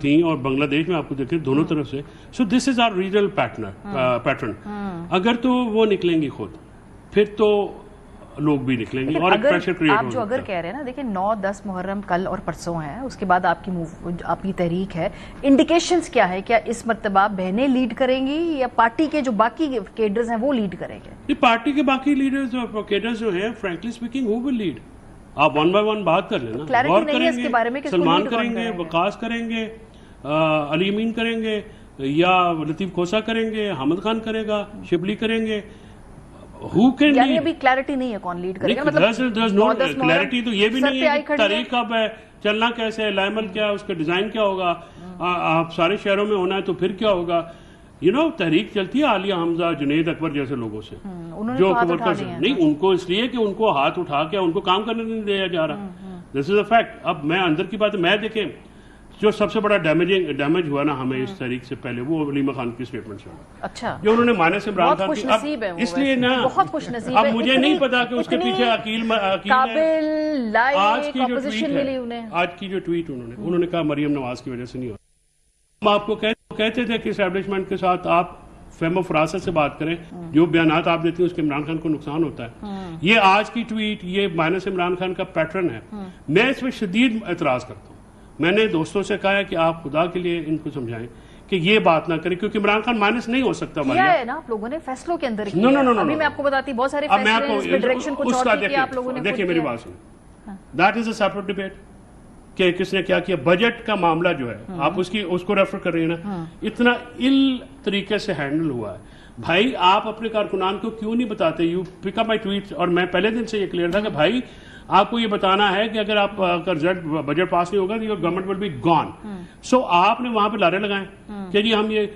تھیں، اور بنگلہ دیش میں آپ کو دیکھیں دونوں طرف سے. سو دس از آور ریجنل پیٹرن. اگر تو وہ نکلیں گی خود، پھر تو لوگ بھی نکلیں گے اور ایک پریشر کریٹ ہوگا. آپ جو اگر کہہ رہے ہیں نا، دیکھیں 9-10 محرم کل اور پرسوں ہیں، اس کے بعد آپ کی تحریک ہے، انڈیکیشنز کیا ہے؟ کیا اس مرتبہ بہنیں لیڈ کریں گی یا پارٹی کے جو باقی کیڈرز ہیں وہ لیڈ کریں گے؟ پارٹی کے باقی لیڈرز اور کیڈرز جو ہیں، frankly speaking who will lead. آپ 1 by 1 بات کر لینا، غور کریں گے، سلمان کریں گے، وقاص کریں گے، علی امین کریں گے، یا لطیف کھوسہ کریں گے، حامد خان کرے گا، شبلی کریں گے. یعنی ابھی کلیئرٹی نہیں ہے کون لیڈ کرے گا. مطلب کلیئرٹی تو یہ بھی نہیں ہے کہ تاریخ کب ہے، چلنا کیسے ہے، لائمل کیا ہے، اس کا ڈیزائن کیا ہوگا، آپ سارے شہروں میں ہونا ہے تو پھر کیا ہوگا. تحریک چلتی ہے عالیہ حمزہ، جنید اکبر جیسے لوگوں سے، جو نہیں ان کو اس لیے کہ ان کو ہاتھ اٹھا کے ان کو کام کرنے نہیں دیا جا رہا. دس از اے فیکٹ. اب میں اندر کی بات، میں دیکھیں جو سب سے بڑا ڈیمیج ہوا نا ہمیں اس تاریخ سے پہلے، وہ علیمہ خان کی اسٹیٹمنٹ سے ہوا. اچھا، جو انہوں نے مانس عمران خان کی، اس لیے نا بہت خوش نصیب ہے. اب مجھے نہیں پتا کہ اس کے پیچھے عقیل آج کی جو ٹویٹ انہوں نے کہا مریم نواز کی وجہ سے نہیں ہوا. ہم آپ کو کہتے تھے کہ اسٹیبلشمنٹ کے ساتھ آپ فہم و فراست سے بات کریں، جو بیانات آپ دیتے ہیں اس کے عمران خان کو نقصان ہوتا ہے. یہ آج کی ٹویٹ، یہ مانس عمران خان کا پیٹرن ہے. میں اس میں شدید اعتراض کرتا ہوں. میں نے دوستوں سے کہا ہے کہ آپ خدا کے لیے ان کو سمجھائیں کہ یہ بات نہ کریں، کیونکہ عمران خان مائنس نہیں ہو سکتا. کیا ہے نا آپ لوگوں نے فیصلوں کے اندر کیا. ابھی میں آپ کو بتاتی بہت سارے فیصلے ڈائریکشن کچھ اور کیا آپ لوگوں نے. دیکھیں میری بات سنیں، that is a separate debate کہ کس نے کیا کیا. بجٹ کا معاملہ جو ہے آپ اس کو ریفر کر رہے ہیں نا، اتنا ال طریقے سے ہینڈل ہوا ہے. بھائی آپ اپنے کارکنان کو کیوں نہیں بتاتے؟ You pick up my tweet. اور میں پہلے دن سے یہ کلیئر تھا کہ بھائی آپ کو یہ بتانا ہے کہ اگر آپ کا بجٹ پاس نہیں ہوگا تو your government will be gone. So آپ نے وہاں پہ لارے لگائے کہ جی ہم یہ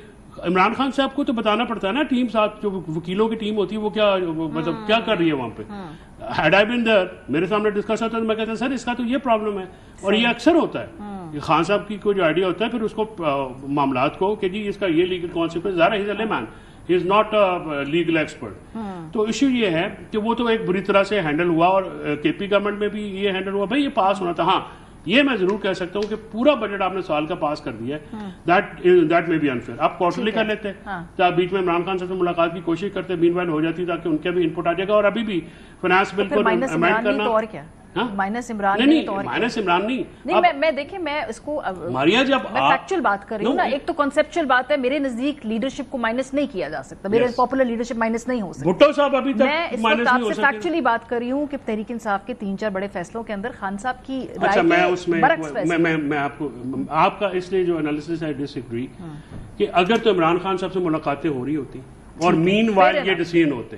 عمران خان صاحب کو تو بتانا پڑتا ہے نا، ٹیم ساتھ جو وکیلوں کی ٹیم ہوتی ہے وہ کیا مطلب کیا کر رہی ہے وہاں پہ. ہیڈ آئی بین دیر، میرے سامنے ڈسکس ہوتا ہے تو میں کہتا ہوں سر اس کا تو یہ پرابلم ہے. اور یہ اکثر ہوتا ہے، خان صاحب کی کوئی جو آئیڈیا ہوتا ہے پھر اس کو معاملات کو کہ جی اس کا یہ لیگل کانسیکوینس، ظاہر ہے ہی is a layman, he is not a legal expert. تو ایشو یہ ہے کہ وہ تو ایک بری طرح سے ہینڈل ہوا، اور کے پی گورنمنٹ میں بھی یہ ہینڈل ہوا. بھائی یہ پاس ہونا تھا. ہاں یہ میں ضرور کہہ سکتا ہوں کہ پورا بجٹ آپ نے سال کا پاس کر دیا ہے، دیٹ میں بی انفیئر. آپ کوارٹرلی کر لیتے، بیچ میں عمران خان سے ملاقات کی کوشش کرتے، مین وائل ہو جاتی تاکہ ان کے بھی انپٹ آ جائے گا. اور ابھی بھی فائنانس بل کو امینڈ کرنا، مائنس عمران نہیں. میں دیکھیں میں اس کو فیکچوئل بات کر رہی ہوں نا. ایک تو کنسپچل بات ہے، میرے نزدیک لیڈرشپ کو مائنس نہیں کیا جا سکتا، میرے پاپولر لیڈرشپ مائنس نہیں ہو سکتی. بھٹو صاحب ابھی تک میں اس وقت آپ سے فیکچولی بات کر رہی ہوں کہ تحریک انصاف کے 3-4 بڑے فیصلوں کے اندر خان صاحب کی رائے میں آپ کا اس لیے جو انالیسس ہے ڈس ایگری کہ اگر تو عمران خان صاحب سے ملاقاتیں ہو رہی ہوتی اور مین وائل یہ ڈیسیژن ہوتے،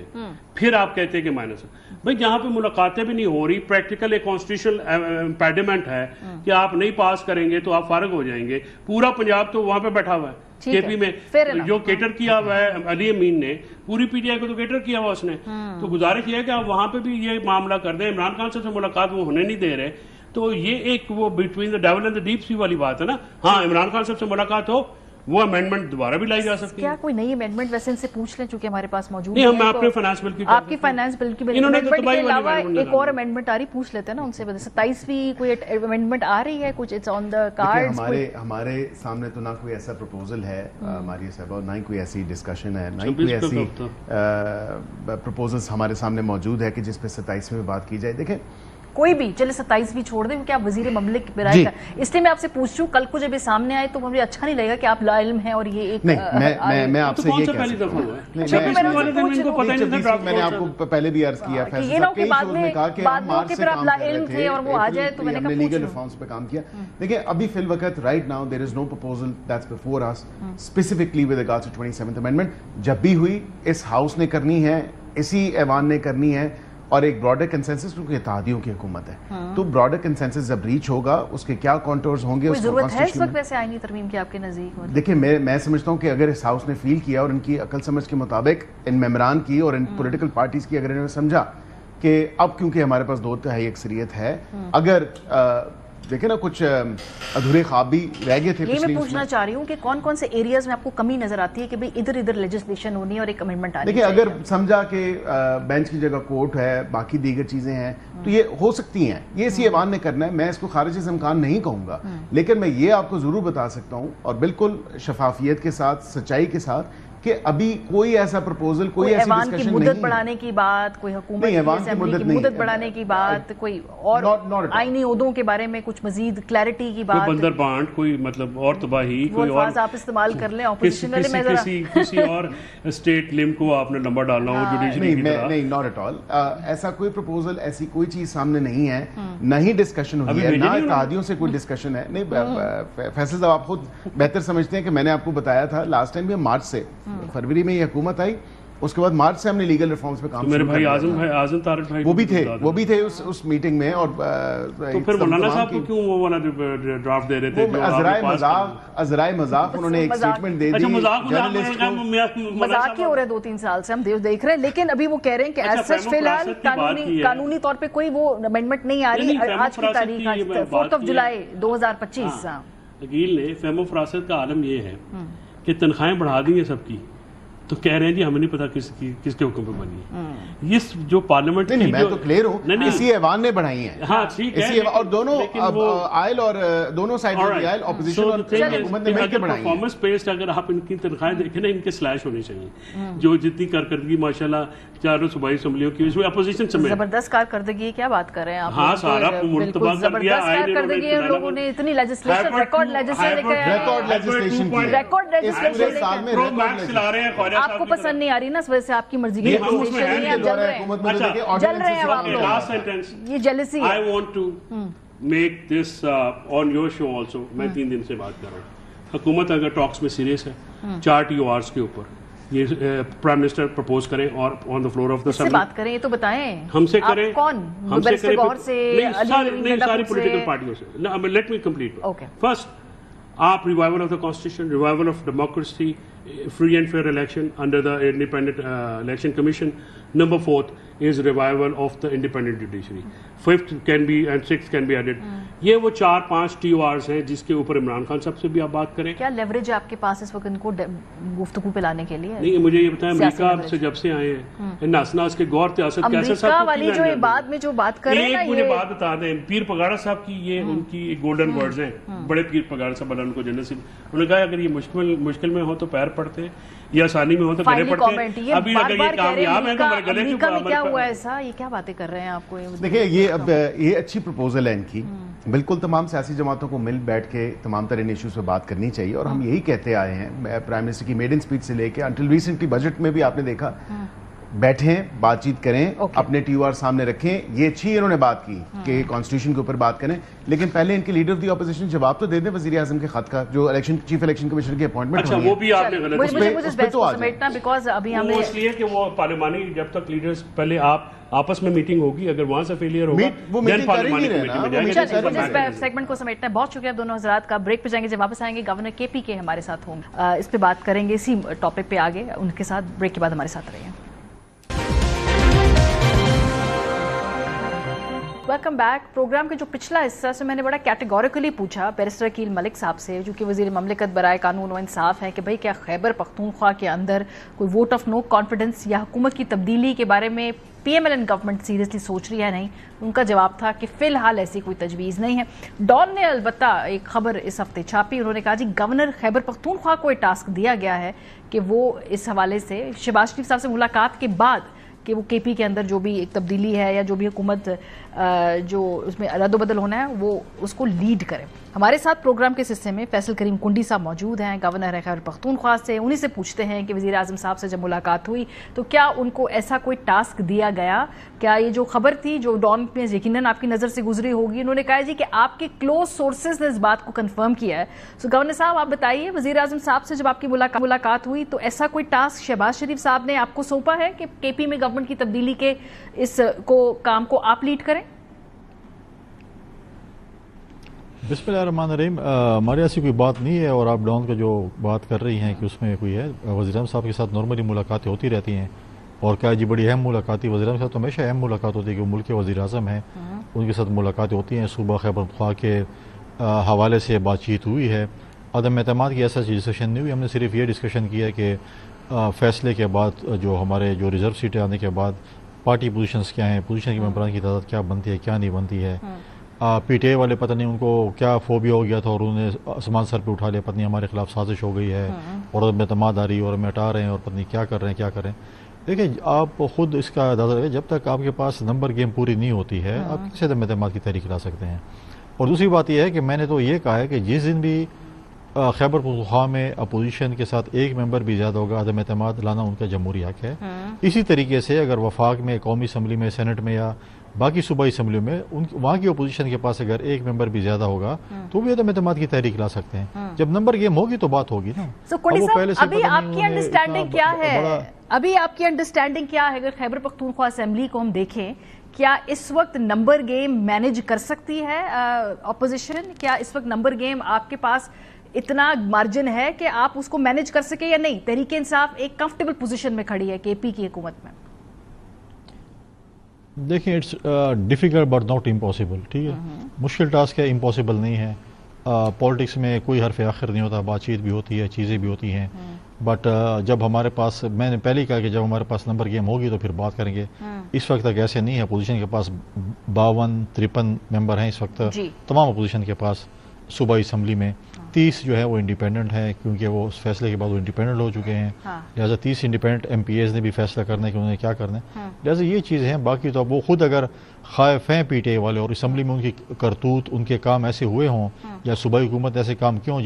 پھر آپ کہتے ہیں کہ مائنس. بھائی جہاں پہ ملاقاتیں بھی نہیں ہو رہی، پریکٹیکل ایک کانسٹیٹیوشنل امپیڈمنٹ ہے کہ آپ نہیں پاس کریں گے تو آپ فارغ ہو جائیں گے. پورا پنجاب تو وہاں پہ بیٹھا ہوا ہے کے پی میں، جو کیٹر کیا ہوا ہے علی امین نے، پوری پی ٹی آئی کو تو کیٹر کیا ہوا اس نے. تو گزارش یہ ہے کہ آپ وہاں پہ بھی یہ معاملہ کر دیں. عمران خان سے ملاقات وہ ہونے نہیں دے رہے، تو یہ ایک وہ between the dual and the deep sea والی بات ہے نا. ہاں عمران خان صاحب سے ملاقات ہو، وہ امینڈمنٹ دوبارہ بھی لائی جا سکتی ہے. کیا کوئی نئی امینڈمنٹ ویسے ان سے پوچھ لیں چونکہ ہمارے پاس موجود ہے؟ ہم آپ کے فائنانس بل کی، آپ کی فائنانس بل کی علاوہ ایک اور امینڈمنٹ آ رہی، پوچھ لیتے ہیں نا ان سے. 27ویں کوئی امینڈمنٹ آ رہی ہے کچھ؟ It's on the cards. ہمارے سامنے تو نہ کوئی ایسا پروپوزل ہے ماریہ صاحبہ، نہ ہی کوئی ایسی ڈسکشن ہے، نہ ہی کوئی ایسی پروپوزلز ہمارے سامنے موجود ہے کہ جس پہ 27ویں میں بات کی جائے. دیکھیں کوئی بھی چلے 27 بھی چھوڑ دیں کیونکہ آپ وزیر مملک برائے کا, اس لیے میں آپ سے پوچھ رہی ہوں کل کو جب یہ سامنے آئے تو مجھے اچھا نہیں لگے گا کہ آپ لا علم ہیں اور یہ ایک میں آپ سے یہ میں نے آپ کو پہلے بھی عرض کیا ہم نے لیگل ریفارمز پہ کام کیا. دیکھیں ابھی فی الوقت right now there is no proposal that's before us specifically with regards to 27th amendment. جب بھی ہوئی اس ہاؤس نے کرنی ہے, اسی ایوان نے کرنی ہے, اور ایک براڈر کنسنسس, کیونکہ اتحادیوں کی حکومت ہے تو براڈر کنسنسس جب ریچ ہوگا اس کے کیا کانٹورز ہوں گے, اس ضرورت ہے اس وقت ویسے آئینی ترمیم کی آپ کے نزدیک؟ دیکھیں میں سمجھتا ہوں کہ اگر اس ہاؤس نے فیل کیا اور ان کی عقل سمجھ کے مطابق ان ممبران کی اور ان پولیٹیکل پارٹیز کی اگر انہوں نے سمجھا کہ اب کیونکہ ہمارے پاس 2/3 اکثریت ہے, اگر دیکھیں نا کچھ ادھورے خواب بھی رہ گئے تھے. یہ میں پوچھنا چاہ رہی ہوں کہ کون کون سے ایریاز میں آپ کو کمی نظر آتی ہے کہ بھئی ادھر ادھر لیجسلیشن ہونی ہے اور ایک امینڈمنٹ آنی چاہیے؟ دیکھیں اگر سمجھا کہ بینچ کی جگہ کورٹ ہے, باقی دیگر چیزیں ہیں تو یہ ہو سکتی ہیں, یہ اسی ایوان نے کرنا ہے. میں اس کو خارج سے امکان نہیں کہوں گا, لیکن میں یہ آپ کو ضرور بتا سکتا ہوں اور بالکل شفافیت کے ساتھ, سچائی کے ساتھ, کہ ابھی کوئی ایسا پرپوزل, کوئی ایسی ڈسکشن نہیں ہے. مدت بڑھانے کی بات, کوئی حکومت کی مدت بڑھانے کی بات, کوئی اور آئینی عہدوں کے بارے میں کچھ مزید کلیئرٹی کی بات, کوئی بندر بانٹ, کوئی مطلب اور تباہی, کوئی اور الفاظ آپ استعمال کر لیں اپوزیشن والے میں ذرا کسی اور اسٹیٹ لم کو آپ نے نمبر ڈالنا ہو جوڈیشری کی طرح. نہیں, ناٹ ایٹ آل. ایسا کوئی پرپوزل, ایسی کوئی چیز سامنے نہیں ہے, نہ ہی ڈسکشن ہوئی ہے, نہ اتحادیوں سے کوئی ڈسکشن ہے. نہیں فیصل صاحب آپ خود بہتر سمجھتے ہیں کہ میں نے آپ کو بتایا تھا لاسٹ ٹائم بھی مارچ سے, فروری میں یہ حکومت آئی, اس کے بعد مارچ سے ہم نے لیگل ریفارمز پہ کام میرے بھائی اعظم طارق بھائی وہ بھی تھے اس میٹنگ میں. اور تو پھر مولانا صاحب کو کیوں وہ والا ڈرافٹ دے رہے تھے؟ ازرائے مذاق انہوں نے ایک اسٹیٹمنٹ دے دی. مذاق ہی ہو رہے 2-3 سال سے ہم دیکھ رہے ہیں, لیکن ابھی وہ کہہ رہے ہیں کہ ایز سچ فی الحال قانونی طور پہ کوئی وہ امینڈمنٹ نہیں آ رہی آج کی تاریخ, 4 جولائی 2025. وکیل نے فہم و فراست کا عالم یہ ہے کہ تنخواہیں بڑھا دی ہیں سب کی, تو کہہ رہے ہیں جی ہمیں نہیں پتا کس کے حکم پہ بنی ہے. یہ جو پارلیمنٹ نہیں, میں تو کلیئر ہوں, اسی ایوان نے بڑھائی ہیں. ہاں ٹھیک ہے, اور دونوں آئل اور دونوں سائڈ کی آئل اپوزیشن اور حکومت نے مل کے بڑھائی ہیں. پرفارمنس بیسڈ اگر آپ ان کی تنخواہیں دیکھیں نا, ان کے سلیش ہونے چاہیے. جو جتنی کارکردگی ماشاءاللہ چاروں صوبائی اسمبلیوں کی, اس میں اپوزیشن سمیت زبردست کارکردگی ہے. کیا بات کر رہے ہیں آپ؟ ہاں سارا ملک تباہ کر دیا. کارکردگی ہے, لوگوں نے اتنی لیجسلیشن ریکارڈ لیجسلیشن آپ کو پسند نہیں آ رہی نا, اس وجہ سے آپ کی مرضی کی جل رہے ہیں آپ لوگ. یہ جیلسی ہے. I want to make this on your show also. میں 3 دن سے بات کر رہا ہوں. حکومت اگر ٹاکس میں سیریس ہے, 4 TORs کے اوپر یہ پرائم منسٹر پرپوز کریں اور on the floor of the seat بات کریں, یہ تو بتائیں ہم سے کریں. کون بیرسٹر گوہر سے, ساری پولیٹیکل پارٹیوں سے. Let me complete. فرسٹ, آپ revival of the constitution, revival of democracy, free and fair election under the independent election commission. Number 4th is revival of the independent judiciary. 5th can be and 6th can be added. یہ وہ 4-5 TORs ہیں جس کے اوپر عمران خان صاحب سے بھی آپ بات کریں. کیا لیوریج ہے آپ کے پاس اس وقت ان کو گفتگو پہ لانے کے لیے؟ نہیں, مجھے یہ بتائیں امریکہ سے جب سے آئے ہیں ناسناس کے غور تیاست کیسے صاحب امریکہ والی جو بعد میں جو بات کر رہے ہیں نا, مجھے بات بتا دیں, پیر پگاڑا صاحب کی یہ ان کی گولڈن ورڈز ہیں. بڑے پیر پگاڑا صاحب اللہ ان کو جنت سے, انہوں نے کہا اگر یہ مشکل میں ہو تو پیر پڑتے, یا آسانی میں ہو تو گلے پڑتے. ابھی اگر یہ کامیاب ہے تو ہمارے گلے کیوں پڑتے؟ کیا ہوا ایسا, یہ کیا باتیں کر رہے ہیں آپ کو؟ دیکھیں یہ اچھی پروپوزل ہے ان کی, بالکل تمام سیاسی جماعتوں کو مل بیٹھ کے تمام ترین ایشوز پہ بات کرنی چاہیے. اور ہم یہی کہتے آئے ہیں, پرائم منسٹر کی میڈن اسپیچ سے لے کے انٹل ریسنٹلی بجٹ میں بھی آپ نے دیکھا, بیٹھیں, بات چیت کریں, اپنے TOR سامنے رکھیں. یہ اچھی انہوں نے بات کی کہ کانسٹیٹیوشن کے اوپر بات کریں, لیکن پہلے ان کے لیڈر آف دی اپوزیشن جواب تو دے دیں وزیر اعظم کے خط کا, جو چیف الیکشن کمیشنر کی اپوائنٹمنٹ ہوئی ہے. وہ بھی آپ نے غلط سمیٹنا, بیکاز ابھی ہمیں اس لیے کہ وہ پارلیمانی جب تک لیڈرز پہلے آپ آپس میں میٹنگ ہوگی, اگر وہاں سے فیلئر ہوگا دین پارلیمانی کمیٹی میں جائیں گے. مجھے سیگمنٹ کو سمیٹنا ہے. بہت شکریہ دونوں حضرات کا. بریک پہ جائیں گے, جب واپس آئیں گے گورنر KP ہمارے ساتھ ہوں, اس پہ بات کریں گے, اسی ٹاپک پہ آگے ان کے ساتھ. بریک کے بعد ہمارے ساتھ رہیے. Welcome back. پروگرام کے جو پچھلا حصہ سے میں نے بڑا کیٹیگوریکلی پوچھا بیرسٹر عقیل ملک صاحب سے, جو کہ وزیر مملکت برائے قانون و انصاف ہے, کہ بھئی کیا خیبر پختونخوا کے اندر کوئی ووٹ آف نو کانفیڈنس یا حکومت کی تبدیلی کے بارے میں PMLN گورنمنٹ سیریسلی سوچ رہی ہے؟ نہیں. ان کا جواب تھا کہ فی الحال ایسی کوئی تجویز نہیں ہے. ڈان نے البتہ ایک خبر اس ہفتے چھاپی, انہوں نے کہا جی گورنر خیبر پختونخوا کو ایک ٹاسک دیا گیا ہے کہ وہ اس حوالے سے شہباز شریف صاحب سے ملاقات کے بعد کہ وہ کے پی کے اندر جو بھی ایک تبدیلی ہے یا جو بھی حکومت جو اس میں رد و بدل ہونا ہے وہ اس کو لیڈ کرے. ہمارے ساتھ پروگرام کے حصے میں فیصل کریم کنڈی صاحب موجود ہیں, گورنر ہے خیبر پختونخوا سے. انہی سے پوچھتے ہیں کہ وزیر اعظم صاحب سے جب ملاقات ہوئی تو کیا ان کو ایسا کوئی ٹاسک دیا گیا, کیا یہ جو خبر تھی جو ڈان میں یقیناً آپ کی نظر سے گزری ہوگی, انہوں نے کہا جی کہ آپ کے کلوز سورسز نے اس بات کو کنفرم کیا ہے. سو گورنر صاحب آپ بتائیے, وزیر اعظم صاحب سے جب آپ کی ملاقات ہوئی تو ایسا کوئی ٹاسک شہباز شریف صاحب نے آپ کو سونپا ہے کہ کے پی میں گورنمنٹ کی تبدیلی کے اس کام کو آپ لیڈ کریں؟ بسم اللہ الرحمن الرحیم. ہمارے ایسی کوئی بات نہیں ہے, اور آپ ڈان کا جو بات کر رہی ہیں کہ اس میں کوئی ہے, وزیر اعظم صاحب کے ساتھ نارملی ملاقاتیں ہوتی رہتی ہیں, اور کیا جی بڑی اہم ملاقات. وزیر اعظم صاحب تو ہمیشہ اہم ملاقات ہوتی ہے کہ وہ ملک کے وزیر اعظم ہیں, ان کے ساتھ ملاقاتیں ہوتی ہیں. صوبہ خیبر پختونخوا کے حوالے سے بات چیت ہوئی ہے. عدم اعتماد کی ایسا ڈسکشن نہیں ہوئی, ہم نے صرف یہ ڈسکشن کیا ہے کہ فیصلے کے بعد جو ہمارے جو ریزرو سیٹیں آنے کے بعد پارٹی پوزیشنز کیا ہیں, پوزیشن کے ممبران کی تعداد کیا بنتی ہے کیا نہیں بنتی ہے. پی ٹی اے والے پتہ نہیں ان کو کیا فوبیا ہو گیا تھا اور انہوں نے آسمان سر پہ اٹھا لیا, پتہ نہیں ہمارے خلاف سازش ہو گئی ہے اور عدم اعتماد آ رہی ہے اور ہمیں ہٹا رہے ہیں اور پتہ نہیں کیا کر رہے ہیں. دیکھیں آپ خود اس کا اندازہ لگے, جب تک آپ کے پاس نمبر گیم پوری نہیں ہوتی ہے آپ کیسے عدم اعتماد کی تحریک لا سکتے ہیں. اور دوسری بات یہ ہے کہ میں نے تو یہ کہا ہے کہ جس دن بھی خیبر پختونخوا میں اپوزیشن کے ساتھ ایک ممبر بھی زیادہ ہوگا, عدم اعتماد لانا ان کا جمہوری حق ہے. اسی طریقے سے اگر وفاق میں, قومی اسمبلی میں, سینٹ میں یا باقی صوبائی اسمبلیوں میں وہاں کی اپوزیشن کے پاس اگر ایک ممبر بھی زیادہ ہوگا تو بھی عدم اعتماد کی تحریک لا سکتے ہیں. جب نمبر گیم ہوگی تو بات ہوگی نا. ابھی آپ کی انڈرسٹینڈنگ کیا ہے, ابھی آپ کی انڈرسٹینڈنگ کیا ہے؟ اگر خیبر پختونخوا اسمبلی کو ہم دیکھیں, کیا اس وقت نمبر گیم مینج کر سکتی ہے اپوزیشن؟ کیا اس وقت نمبر گیم آپ کے پاس اتنا مارجن ہے کہ آپ اس کو مینج کر سکے یا نہیں؟ تحریک انصاف ایک کمفرٹیبل پوزیشن میں کھڑی ہے کے پی کی حکومت میں. دیکھیں it's difficult but not impossible. ٹھیک ہے, مشکل ٹاسک ہے, امپاسبل نہیں ہے. پالیٹکس میں کوئی حرف آخر نہیں ہوتا, بات چیت بھی ہوتی ہے, چیزیں بھی ہوتی ہیں. بٹ جب ہمارے پاس, میں نے پہلے ہی کہا کہ جب ہمارے پاس نمبر گیم ہوگی تو پھر بات کریں گے. اس وقت تک ایسے نہیں ہے. اپوزیشن کے پاس 52-53 ممبر ہیں اس وقت تمام اپوزیشن کے پاس صوبائی اسمبلی میں. 30 جو ہے وہ انڈیپینڈنٹ ہیں کیونکہ وہ اس فیصلے کے بعد وہ انڈیپینڈنٹ ہو چکے ہیں. لہٰذا 30 انڈیپینڈنٹ ایم پی ایز نے بھی فیصلہ کرنا ہے کہ انہوں نے کیا کرنا ہے. لہٰذا یہ چیزیں ہیں. باقی تو اب وہ خود اگر خائف ہیں پی ٹی اے والے اور اسمبلی میں ان کی کرتوت, ان کے کام ایسے ہوئے ہوں یا صوبائی حکومت ایسے کام کیوں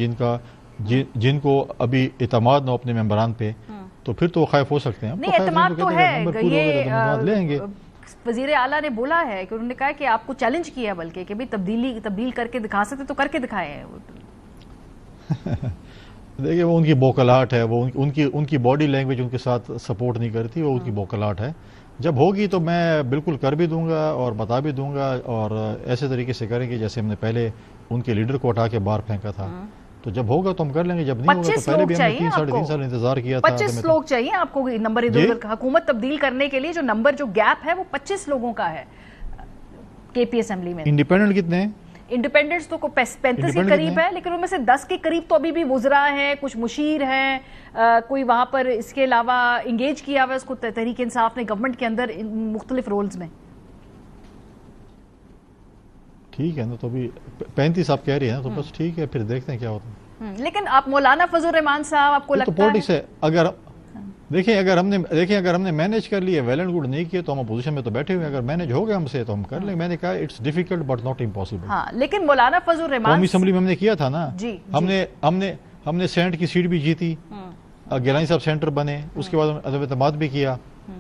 جن کو ابھی اعتماد نہ ہو اپنے ممبران پہ, تو پھر تو وہ خائف ہو سکتے ہیں. اعتماد تو ہے, لیں گے. وزیر اعلیٰ نے بولا ہے کہ انہوں نے کہا کہ آپ کو چیلنج کیا بلکہ کہ بھی تبدیل کر کے دکھا سکتے تو کر کے دکھائے. دیکھیے وہ ان کی بوکلاہٹ ہے, وہ ان کی باڈی لینگویج ان کے ساتھ سپورٹ نہیں کرتی, وہ ان کی بوکلاہٹ ہے. جب ہوگی تو میں بالکل کر بھی دوں گا اور بتا بھی دوں گا, اور ایسے طریقے سے کریں گے جیسے ہم نے پہلے ان کے لیڈر کو اٹھا کے باہر پھینکا تھا. تو جب ہوگا تو ہم کر لیں گے, جب نہیں ہوگا تو پہلے بھی ہم نے 3-3.5 سال انتظار کیا تھا. 25 لوگ چاہیے آپ کو نمبر ادھر ادھر حکومت تبدیل کرنے کے لیے. جو نمبر جو گیپ ہے وہ 25 لوگوں کا ہے کے پی اسمبلی میں. انڈیپینڈنٹ کتنے ہیں؟ انڈیپینڈنٹس تو 35 کے قریب ہے, لیکن ان میں سے 10 کے قریب تو ابھی بھی وزراء ہیں, کچھ مشیر ہیں, کوئی وہاں پر اس کے علاوہ انگیج کیا ہوا ہے اس کو تحریک انصاف نے گورنمنٹ کے اندر مختلف رولز میں. ٹھیک ہے نا, تو ابھی 35 آپ کہہ رہی ہیں تو بس ٹھیک ہے, پھر دیکھتے ہیں کیا ہوتا ہے. لیکن آپ مولانا فضل الرحمان صاحب آپ کو لگتا ہے اگر دیکھیں اگر ہم نے مینج کر لیا, ویل اینڈ گڈ, نہیں کیا تو ہم اپوزیشن میں تو بیٹھے ہوئے, اگر مینج ہو گیا ہم سے تو ہم کر لیں. میں نے کہا it's difficult but not impossible. ہاں, لیکن مولانا فضل الرحمان قومی اسمبلی میں ہم نے کیا تھا نا, ہم نے سینٹ کی سیٹ بھی جیتی, گیلانی صاحب سینٹر بنے, اس کے بعد عدم اعتماد بھی کیا,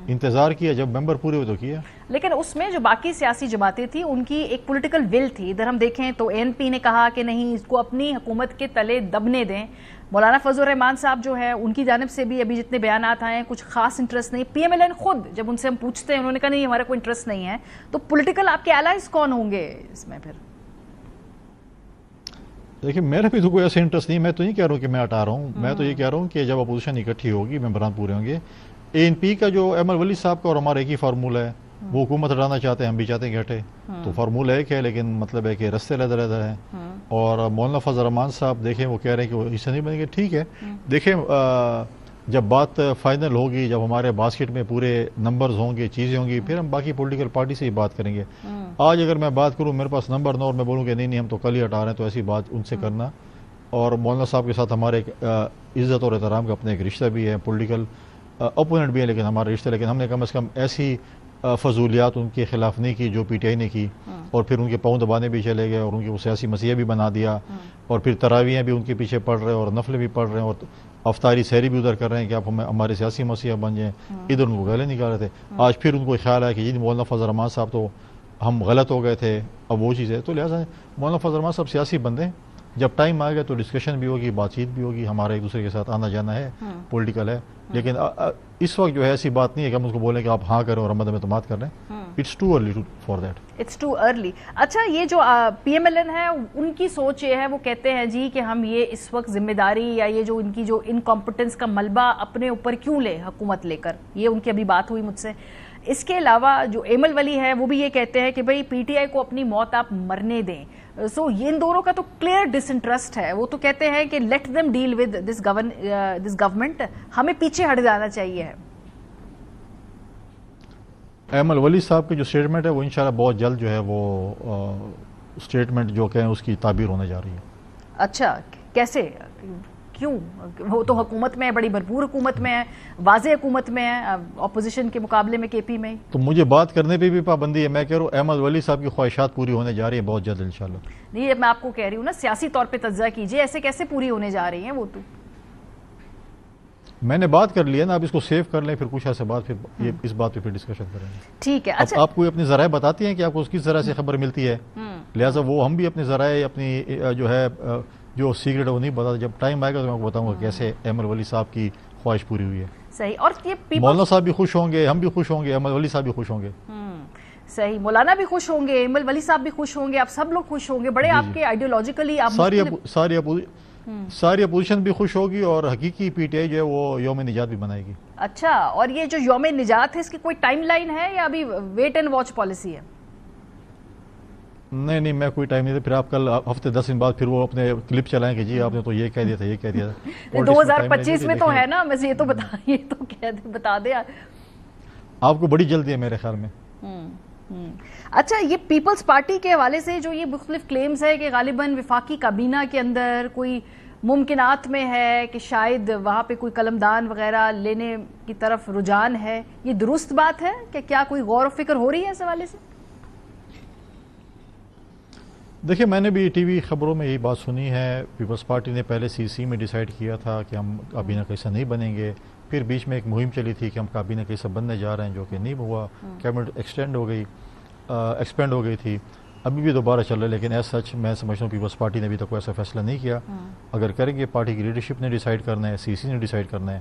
انتظار کیا, جب ممبر پورے ہوئے تو کیا. لیکن اس میں جو باقی سیاسی جماعتیں تھیں ان کی ایک پولیٹیکل ول تھی. ادھر ہم دیکھیں تو اے این پی نے کہا کہ نہیں, اس کو اپنی حکومت کے تلے دبنے دیں. مولانا فضل الرحمان صاحب جو ہے ان کی جانب سے بھی ابھی جتنے بیانات آئے ہیں کچھ خاص انٹرسٹ نہیں. پی ایم ایل این خود جب ان سے ہم پوچھتے ہیں انہوں نے کہا نہیں ہمارا کوئی انٹرسٹ نہیں ہے. تو پولیٹیکل آپ کے الائز کون ہوں گے اس میں؟ پھر دیکھیں میرا بھی تو کوئی ایسا انٹرسٹ نہیں. میں تو نہیں کہہ رہا ہوں کہ میں ہٹا رہا ہوں, میں تو یہ کہہ رہا ہوں کہ جب اپوزیشن اکٹھی ہوگی, ممبران پورے ہوں گے. اے این پی کا جو احمد ولی صاحب کا اور ہمارا ایک ہی فارمولہ ہے, وہ حکومت ہٹانا چاہتے ہیں, ہم بھی چاہتے ہیں کہ ہٹے, تو فارمولہ ایک ہے, لیکن مطلب ہے کہ رستے علیحدہ ہیں. اور مولانا فضل الرحمان صاحب دیکھیں وہ کہہ رہے ہیں کہ وہ حصہ نہیں بنیں گے. ٹھیک ہے, دیکھیں جب بات فائنل ہوگی, جب ہمارے باسکٹ میں پورے نمبرز ہوں گے, چیزیں ہوں گی, پھر ہم باقی پولیٹیکل پارٹی سے ہی بات کریں گے. آج اگر میں بات کروں میرے پاس نمبر نہ اور میں بولوں کہ نہیں ہم تو کل ہی ہٹا رہے ہیں, تو ایسی بات ان سے کرنا. اور مولانا صاحب کے ساتھ ہمارے عزت اور احترام کا اپنا ایک رشتہ بھی ہے, پولیٹیکل اپوننٹ بھی ہیں لیکن ہمارے رشتے، لیکن ہم نے کم از کم ایسی فضولیات ان کے خلاف نہیں کی جو پی ٹی آئی نے کی، اور پھر ان کے پاؤں دبانے بھی چلے گئے اور ان کو سیاسی مسیح بھی بنا دیا، اور پھر تراویحیں بھی ان کے پیچھے پڑھ رہے ہیں اور نفلیں بھی پڑھ رہے ہیں اور افطاری سحری بھی ادھر کر رہے ہیں کہ آپ ہمارے سیاسی مسیح بن جائیں، ادھر ان کو گلے نکال رہے تھے۔ آج پھر ان کو خیال ہے کہ جی مولانا فضل الرحمان صاحب تو ہم غلط ہو گئے تھے، اب وہ چیز ہے، تو لہٰذا مولانا فضل الرحمان صاحب سیاسی بندے ہیں، جب ٹائم آئے گا تو ڈسکشن بھی ہوگی، بات چیت بھی ہوگی، ہمارا ایک دوسرے کے ساتھ آنا جانا ہے، پولیٹیکل ہے، لیکن اس وقت جو ہے ایسی بات نہیں ہے کہ ہم اس کو بولیں کہ آپ ہاں کریں اور ہم اعتماد کر رہے ہیں۔ It's too early for that, it's too early. اچھا، یہ جو پی ایم ایل این ہے ان کی سوچ یہ ہے، وہ کہتے ہیں جی کہ ہم یہ اس وقت ذمہ داری یا یہ جو ان کی جو انکمپٹنس کا ملبہ اپنے اوپر کیوں لے حکومت لے کر، یہ ان کی ابھی بات ہوئی مجھ سے۔ اس کے علاوہ جو ایمل ولی ہے وہ بھی یہ کہتے ہیں کہ بھئی پی ٹی آئی کو اپنی موت آپ مرنے دیں۔ سو یہ ان دونوں کا تو کلیئر ڈس انٹرسٹ ہے، وہ تو کہتے ہیں کہ let them deal with this government, ہمیں پیچھے ہٹ جانا چاہیے۔ ایمل ولی صاحب کی جو اسٹیٹمنٹ ہے وہ انشاءاللہ بہت جلد جو ہے وہ اسٹیٹمنٹ جو کہیں اس کی تعبیر ہونے جا رہی ہے۔ اچھا، کیسے، کیوں؟ وہ تو حکومت میں ہے، بڑی بھرپور حکومت میں ہے، واضح حکومت میں ہے، اپوزیشن کے مقابلے میں کے پی میں۔ تو مجھے بات کرنے پہ بھی پابندی ہے، میں کہہ رہا ہوں احمد ولی صاحب کی خواہشات پوری ہونے جا رہی ہے بہت جلد انشاءاللہ۔ نہیں، میں آپ کو کہہ رہی ہوں نا، سیاسی طور پہ تجزیہ کیجئے، ایسے کیسے پوری ہونے جا رہی ہیں وہ تو؟ میں نے بات کر لی ہے نا، آپ اس کو سیو کر لیں، پھر کچھ عرصے بعد پھر اس بات پہ پھر ڈسکشن کریں گے۔ ٹھیک ہے۔ اچھا، آپ کو اپنے ذرائع بتاتی ہیں کہ آپ کو کس ذرائع سے خبر ملتی ہے، لہٰذا وہ ہم بھی اپنے ذرائع اپنی جو ہے جو سیکرٹ ہے وہ نہیں بتاتے، جب ٹائم آئے گا تو میں آپ کو بتاؤں گا کیسے احمد ولی صاحب کی خواہش پوری ہوئی ہے۔ صحیح، اور یہ مولانا صاحب بھی خوش ہوں گے، ہم بھی خوش ہوں گے، احمد ولی صاحب بھی خوش ہوں گے۔ صحیح، مولانا بھی خوش ہوں گے، احمد ولی صاحب بھی خوش ہوں گے، آپ سب لوگ خوش ہوں گے، بڑے آپ کے آئیڈیولوجیکلی ساری اپوزیشن بھی خوش ہوگی اور حقیقی پی ٹی آئی جو ہے وہ یوم نجات بھی بنائے گی۔ اچھا، اور یہ جو یوم نجات ہے اس کی کوئی ٹائم لائن ہے یا ابھی ویٹ اینڈ واچ پالیسی ہے؟ نہیں، میں کوئی ٹائم نہیں، پھر آپ کل ہفتے 10 دن بعد پھر وہ اپنے کلپ چلائیں کہ جی آپ نے تو یہ کہہ دیا تھا، یہ کہہ دیا تھا۔ 2025 میں تو ہے نا، میں یہ تو بتا دیں آپ کو بڑی جلدی ہے میرے خیال میں۔ اچھا، یہ پیپلز پارٹی کے حوالے سے جو یہ مختلف کلیمز ہے کہ غالباً وفاقی کابینہ کے اندر کوئی ممکنات میں ہے کہ شاید وہاں پہ کوئی قلمدان وغیرہ لینے کی طرف رجحان ہے، یہ درست بات ہے کہ کیا کوئی غور و فکر ہو رہی ہے اس حوالے سے؟ دیکھیں، میں نے بھی ٹی وی خبروں میں یہی بات سنی ہے، پیپلز پارٹی نے پہلے سی سی میں ڈیسائیڈ کیا تھا کہ ہم کابینہ کا حصہ نہیں بنیں گے، پھر بیچ میں ایک مہم چلی تھی کہ ہم کابینہ کا حصہ بننے جا رہے ہیں، جو کہ نہیں ہوا، کیبنٹ ایکسپینڈ ہو گئی تھی، ابھی بھی دوبارہ چل رہا ہے، لیکن ایز سچ میں سمجھتا ہوں پیپلز پارٹی نے ابھی تک کوئی ایسا فیصلہ نہیں کیا۔ اگر کریں گے، پارٹی کی لیڈرشپ نے ڈیسائیڈ کرنا ہے، سی سی نے ڈیسائیڈ کرنا ہے،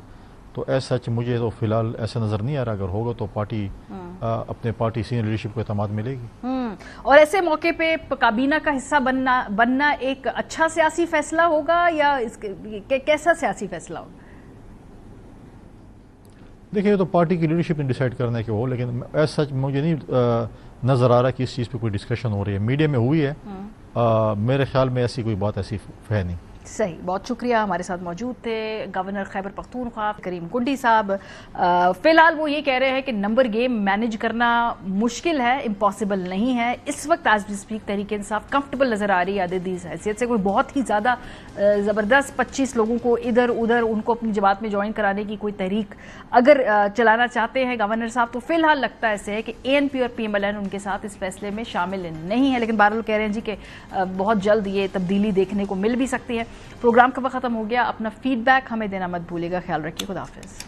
تو ایز سچ مجھے تو فی الحال ایسا نظر نہیں آ رہا، اگر ہوگا تو پارٹی اپنے پارٹی سینئر لیڈرشپ کو اعتماد ملے گی۔ اور ایسے موقع پہ کابینہ کا حصہ بننا ایک اچھا سیاسی فیصلہ ہوگا یا کیسا سیاسی فیصلہ ہوگا؟ دیکھیے، تو پارٹی کی لیڈرشپ نے ڈیسائیڈ کرنا ہے کہ وہ، لیکن ایز سچ مجھے نہیں نظر آ رہا کہ اس چیز پہ کوئی ڈسکشن ہو رہی ہے، میڈیا میں ہوئی ہے، میرے خیال میں ایسی کوئی بات ایسی ہے نہیں۔ صحیح، بہت شکریہ، ہمارے ساتھ موجود تھے گورنر خیبر پختونخوا کریم کنڈی صاحب۔ فی الحال وہ یہ کہہ رہے ہیں کہ نمبر گیم مینج کرنا مشکل ہے، امپاسبل نہیں ہے۔ اس وقت as we speak Tehreek Insaf comfortable نظر آ رہی ہے عددی حیثیت سے، کوئی بہت ہی زیادہ زبردست 25 لوگوں کو ادھر ادھر ان کو اپنی جماعت میں جوائن کرانے کی کوئی تحریک اگر چلانا چاہتے ہیں گورنر صاحب، تو فی الحال لگتا ہے ایسے ہے کہ اے این پی اور پی ایم ایل این ان کے ساتھ اس فیصلے میں شامل نہیں ہے، لیکن بہرحال کہہ رہے ہیں جی کہ بہت جلد یہ تبدیلی دیکھنے کو مل بھی سکتی ہے۔ پروگرام کا وقت ختم ہو گیا، اپنا فیڈ بیک ہمیں دینا مت بھولیے گا، خیال رکھیے، خدا حافظ۔